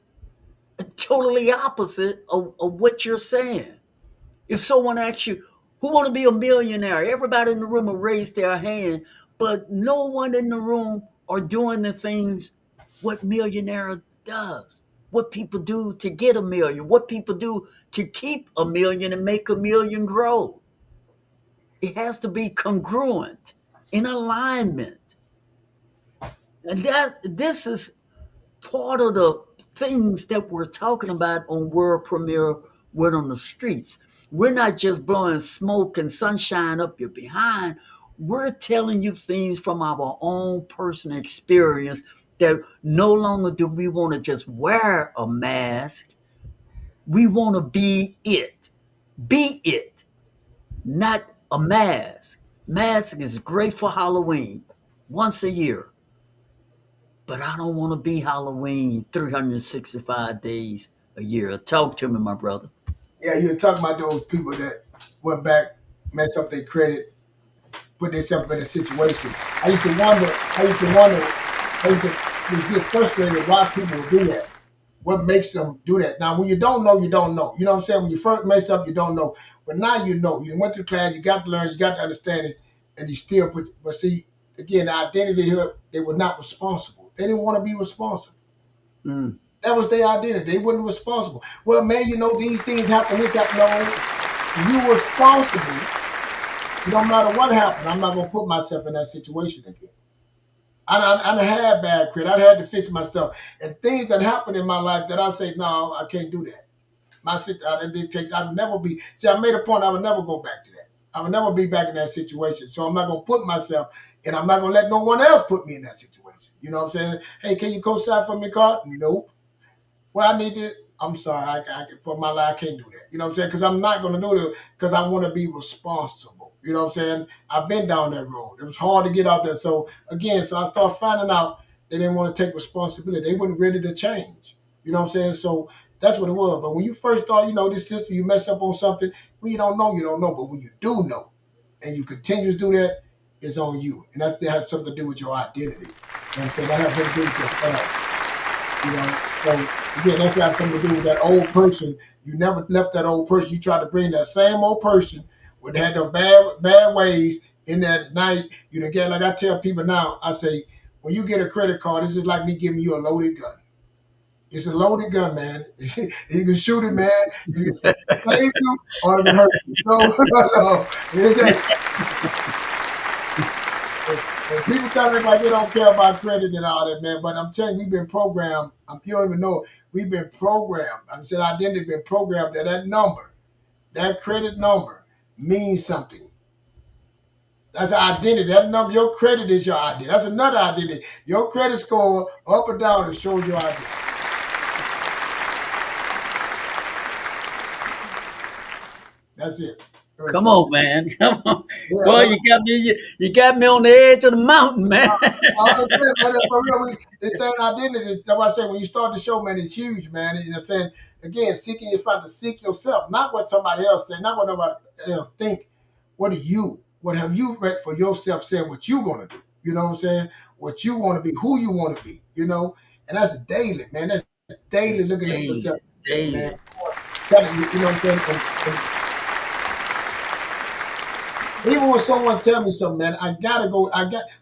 totally opposite of what you're saying. If someone asks you, who want to be a millionaire? Everybody in the room will raise their hand, but no one in the room are doing the things what millionaire does, what people do to get a million, what people do to keep a million and make a million grow. It has to be congruent, in alignment. And this is part of the things that we're talking about on World Premiere Word on the Streets. We're not just blowing smoke and sunshine up your behind. We're telling you things from our own personal experience that no longer do we want to just wear a mask. We want to be it. Be it, not a mask. Mask is great for Halloween once a year. But I don't want to be Halloween 365 days a year. Talk to me, my brother. Yeah, you're talking about those people that went back, messed up their credit, put themselves in a situation. I used to just get frustrated why people would do that. What makes them do that? Now, when you don't know, you don't know. You know what I'm saying? When you first messed up, you don't know. But now you know. You went to class, you got to learn, you got to understand it, and you still put. But see, again, the identity here, they were not responsible. They didn't want to be responsible. Mm. That was their identity. They weren't responsible. Well, man, these things happen, this happened. No, you responsible. No matter what happened, I'm not going to put myself in that situation again. I had bad credit. I had to fix my stuff. And things that happened in my life that I say, no, I can't do that. I'd never be. See, I made a point I would never go back to that. I would never be back in that situation. So I'm not going to put myself, and I'm not going to let no one else put me in that situation. You know what I'm saying? Hey, can you co-sign for me, car? Nope. Well, I need to. I'm sorry. I can for my life. I can't do that. You know what I'm saying? Because I'm not going to do it because I want to be responsible. You know what I'm saying? I've been down that road. It was hard to get out there. So again, I started finding out they didn't want to take responsibility. They weren't ready to change. You know what I'm saying? So that's what it was. But when you first start, this system, you mess up on something. When you don't know, you don't know. But when you do know, and you continue to do that, it's on you. And that has something to do with your identity. You know what I'm saying? That has something to do with your family. So again, that's got something to do with that old person. You never left that old person. You tried to bring that same old person when they had them bad ways in that night. Again, like I tell people now, I say, when you get a credit card, it's just like me giving you a loaded gun. It's a loaded gun, man. You can shoot it, man. You can save you or it can hurt you. No. And people tell me like they don't care about credit and all that, man. But I'm telling you, we've been programmed. You don't even know. We've been programmed. I said identity been programmed that number, that credit number means something. That's an identity. That number, your credit is your identity. That's another identity. Your credit score up or down, it shows your identity. That's it. Come on, man. Come on. Yeah, boy, you got me on the edge of the mountain, man. This thing identity, that's why I say when you start the show, man, it's huge, man. You know what I'm saying? Again, you're trying to seek yourself, not what somebody else say, not what nobody else think. What have you read for yourself said what you gonna do? You know what I'm saying? What you want to be, who you want to be, and that's daily, man. That's daily looking at yourself. Daily. Man. You know what I'm saying? Even when someone tell me something, man,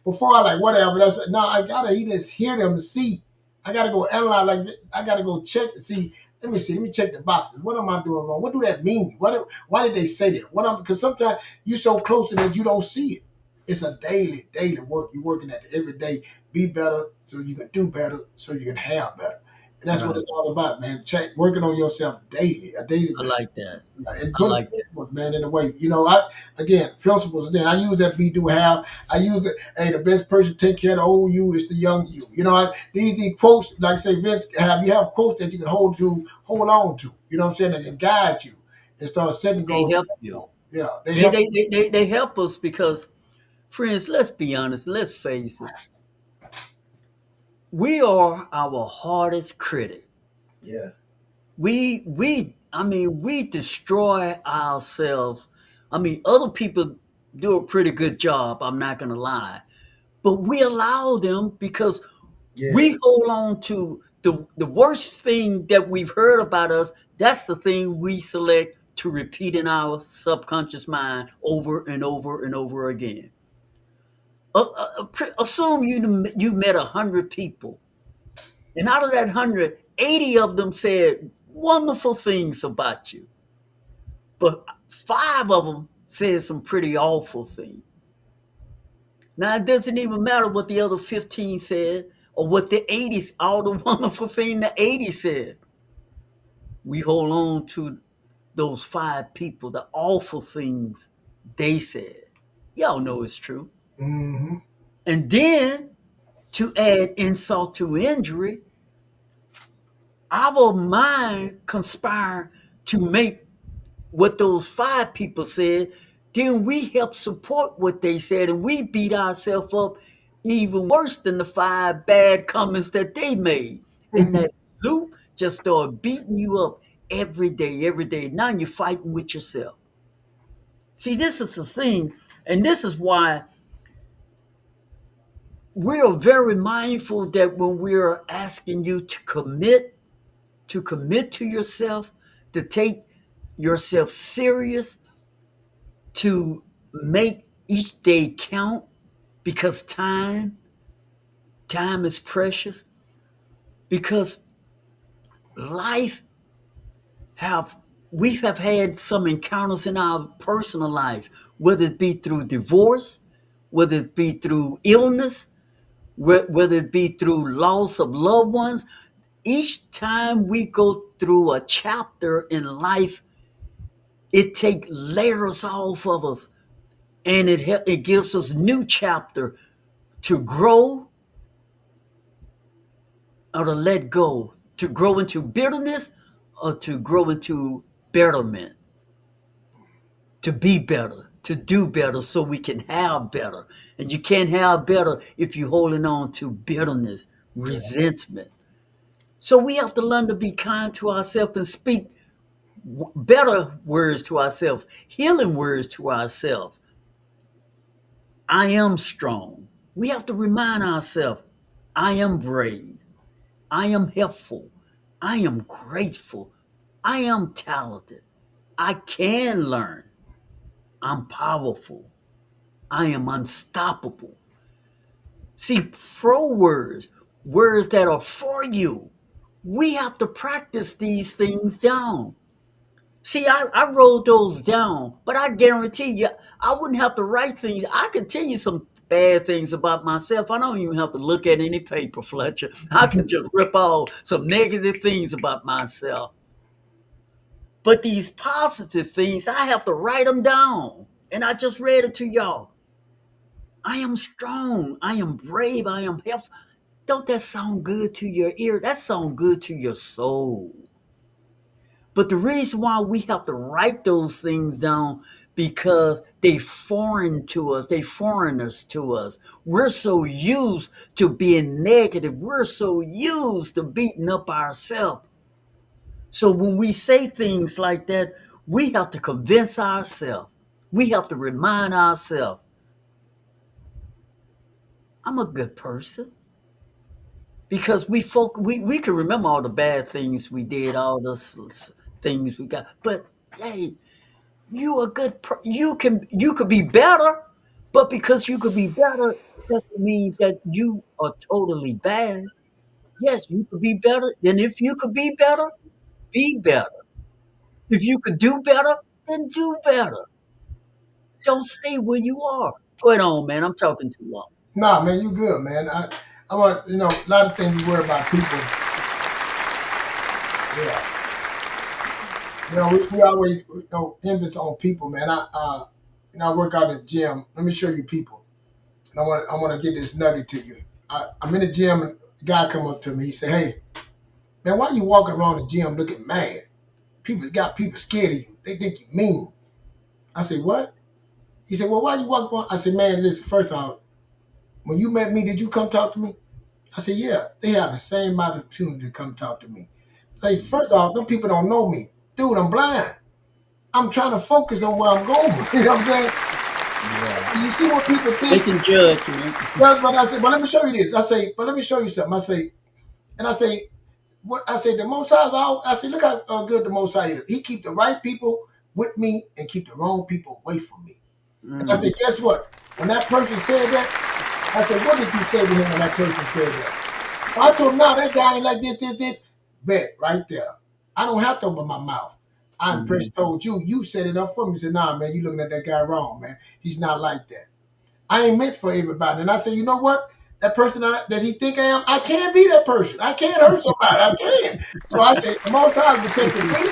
before I like whatever, I gotta just hear them to see. I gotta go analyze, I gotta go check to see. Let me check the boxes. What am I doing wrong? What do that mean? Why did they say that? Because sometimes you're so close to that you don't see it. It's a daily work. You're working at it every day. Be better so you can do better, so you can have better. And that's what Right. it's all about, man. Working on yourself daily, a daily I basis. like that. And I putting like that. principles, man, in the way. Principles. Again, I use that be do have. I use it. Hey, the best person to take care of the old you is the young you. These quotes, like I say, Vince, you have quotes that you can hold on to. You know what I'm saying? That can guide you and start setting They goals. help you. Yeah, they They, help. they help us because, friends, let's be honest. Let's face it. We are our hardest critic. Yeah, We destroy ourselves. I mean, other people do a pretty good job, I'm not gonna lie. But we allow them because yeah. we hold on to the worst thing that we've heard about us. That's the thing we select to repeat in our subconscious mind over and over and over again. Assume you met 100 people, and out of that 100, 80 of them said wonderful things about you, but 5 of them said some pretty awful things. Now it doesn't even matter what the other 15 said or what the 80s, all the wonderful thing the 80 said. We hold on to those 5 people, the awful things they said. Y'all know it's true. Mm-hmm. And then to add insult to injury, our mind conspire to make what those 5 people said, then we help support what they said, and we beat ourselves up even worse than the 5 bad comments that they made. And that loop just start beating you up every day, every day. Now you're fighting with yourself. See, this is the thing, and this is why we are very mindful that when we are asking you to commit to yourself, to take yourself serious, to make each day count, because time is precious, because life we have had some encounters in our personal life, whether it be through divorce, whether it be through illness, whether it be through loss of loved ones. Each time we go through a chapter in life, it takes layers off of us, and it gives us new chapter to grow or to let go, to grow into bitterness or to grow into betterment, to be better, to do better so we can have better. And you can't have better if you're holding on to bitterness, resentment. So we have to learn to be kind to ourselves and speak better words to ourselves, healing words to ourselves. I am strong. We have to remind ourselves, I am brave. I am helpful. I am grateful. I am talented. I can learn. I'm powerful. I am unstoppable. See, pro words, words that are for you. We have to practice these things down. See, I wrote those down, but I guarantee you, I wouldn't have to write things. I could tell you some bad things about myself. I don't even have to look at any paper, Fletcher. I can just rip off some negative things about myself. But these positive things, I have to write them down. And I just read it to y'all. I am strong. I am brave. I am healthy. Don't that sound good to your ear? That sound good to your soul. But the reason why we have to write those things down, because they foreign to us, they foreigners to us. We're so used to being negative. We're so used to beating up ourselves. So when we say things like that, we have to convince ourselves. We have to remind ourselves, I'm a good person. Because we can remember all the bad things we did, all the things we got. But hey, you a good you could be better, but because you could be better doesn't mean that you are totally bad. Yes, you could be better. And if you could be better, be better. If you could do better, then do better. Don't stay where you are. Go ahead on, man. I'm talking too long. Nah, man, you good, man. I want, a lot of things you worry about people. Yeah. We always, emphasis on people, man. I work out in the gym. Let me show you people. And I want to get this nugget to you. I'm in the gym, and a guy come up to me. He said, "Hey, man, why you walking around the gym looking mad? People scared of you. They think you mean." I said, "What?" He said, "Well, why you walking around?" I said, "Man, listen, first off, when you met me, did you come talk to me?" I said, "Yeah." They have the same opportunity to come talk to me. Like, first off, them people don't know me. Dude, I'm blind. I'm trying to focus on where I'm going. You know what I'm saying? Yeah. You see what people think? They can judge you. But I said, "But let me show you this." I say, "But let me show you something." I say, the Most High, I say, look how good the Most High is. He keep the right people with me and keep the wrong people away from me. And I said, guess what? When that person said that, I said, what did you say to him when that person said that? I told him, no, that guy ain't like this. Bet right there. I don't have to open my mouth. I impressed told you set it up for me. He said, nah, man, you looking at that guy wrong, man. He's not like that. I ain't meant for everybody. And I said, you know what? That person that he think I am, I can't be that person. I can't hurt somebody. I can't. So I said, the Most High is protecting me,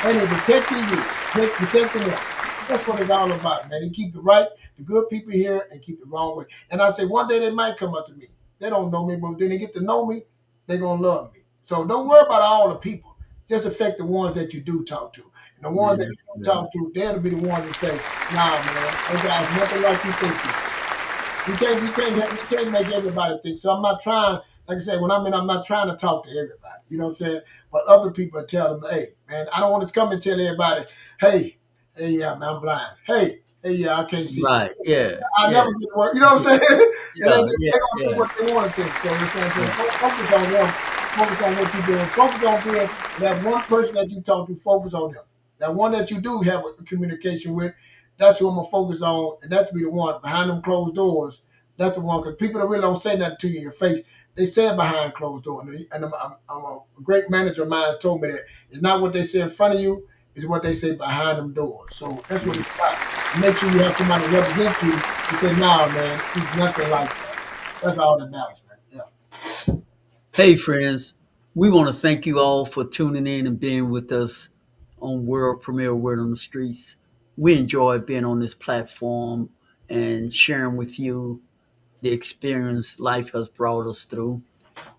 and he's protecting you. Protecting them. That's what it's all about, man. He keep the good people here and keep the wrong way. And I say, one day they might come up to me. They don't know me, but then they get to know me, they're going to love me. So don't worry about all the people. Just affect the ones that you do talk to. And the ones that you don't talk to, they'll be the ones that say, nah, man, that guy's nothing like you think he is. You can't make everybody think. So I'm not trying, like I said, when I'm not trying to talk to everybody. You know what I'm saying? But other people tell them, hey, man, I don't want to come and tell everybody, hey, yeah, man, I'm blind. Hey, yeah, I can't see. Right, yeah. I never get to work. You know what I'm saying? Yeah, they're going to think what they want to think. So focus on them. Focus on what you're doing. Focus on being that one person that you talk to. Focus on them. That one that you do have a communication with, that's who I'm going to focus on, and that's be the one behind them closed doors. That's the one, because people that really don't say nothing to you in your face, they say it behind closed doors. And a great manager of mine has told me that it's not what they say in front of you, it's what they say behind them doors. So that's what it's about. Make sure you have somebody represent you and say, nah, man, he's nothing like that. That's all that matters, man. Yeah. Hey, friends, we want to thank you all for tuning in and being with us on World Premiere Word on the Streets. We enjoy being on this platform and sharing with you the experience life has brought us through.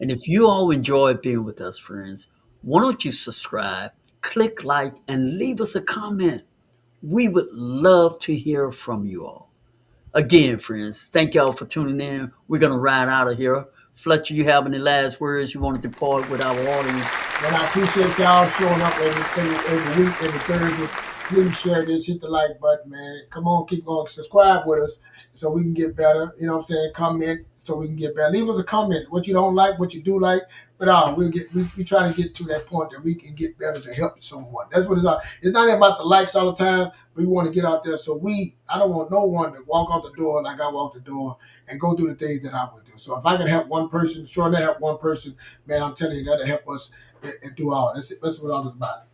And if you all enjoy being with us, friends, why don't you subscribe, click like, and leave us a comment. We would love to hear from you all. Again, friends, thank y'all for tuning in. We're going to ride out of here. Fletcher, you have any last words you want to depart with our audience? And I appreciate y'all showing up every week, every Thursday. Please share this, hit the like button, man. Come on, keep going. Subscribe with us so we can get better. You know what I'm saying? Comment so we can get better. Leave us a comment. What you don't like, what you do like. But we try to get to that point that we can get better to help someone. That's what it's about. It's not about the likes all the time. We want to get out there. So I don't want no one to walk out the door like I walked the door and go do the things that I would do. So if I can help one person, sure to help one person, man, I'm telling you, that'll help us and do all. That's what all this about.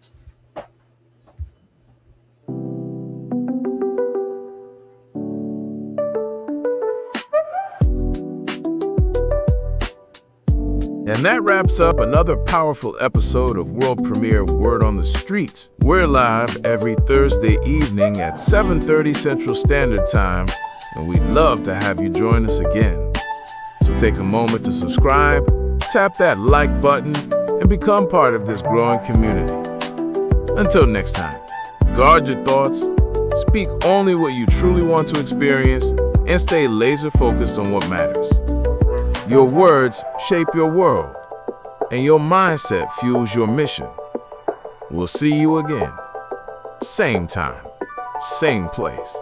And that wraps up another powerful episode of World Premiere Word on the Streets. We're live every Thursday evening at 7:30 Central Standard Time, and we'd love to have you join us again. So take a moment to subscribe, tap that like button, and become part of this growing community. Until next time, guard your thoughts, speak only what you truly want to experience, and stay laser focused on what matters. Your words shape your world, and your mindset fuels your mission. We'll see you again, same time, same place,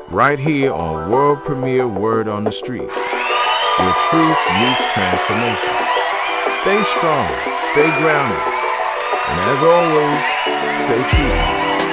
right here on World Premiere Word on the Streets, where truth meets transformation. Stay strong, stay grounded, and as always, stay true.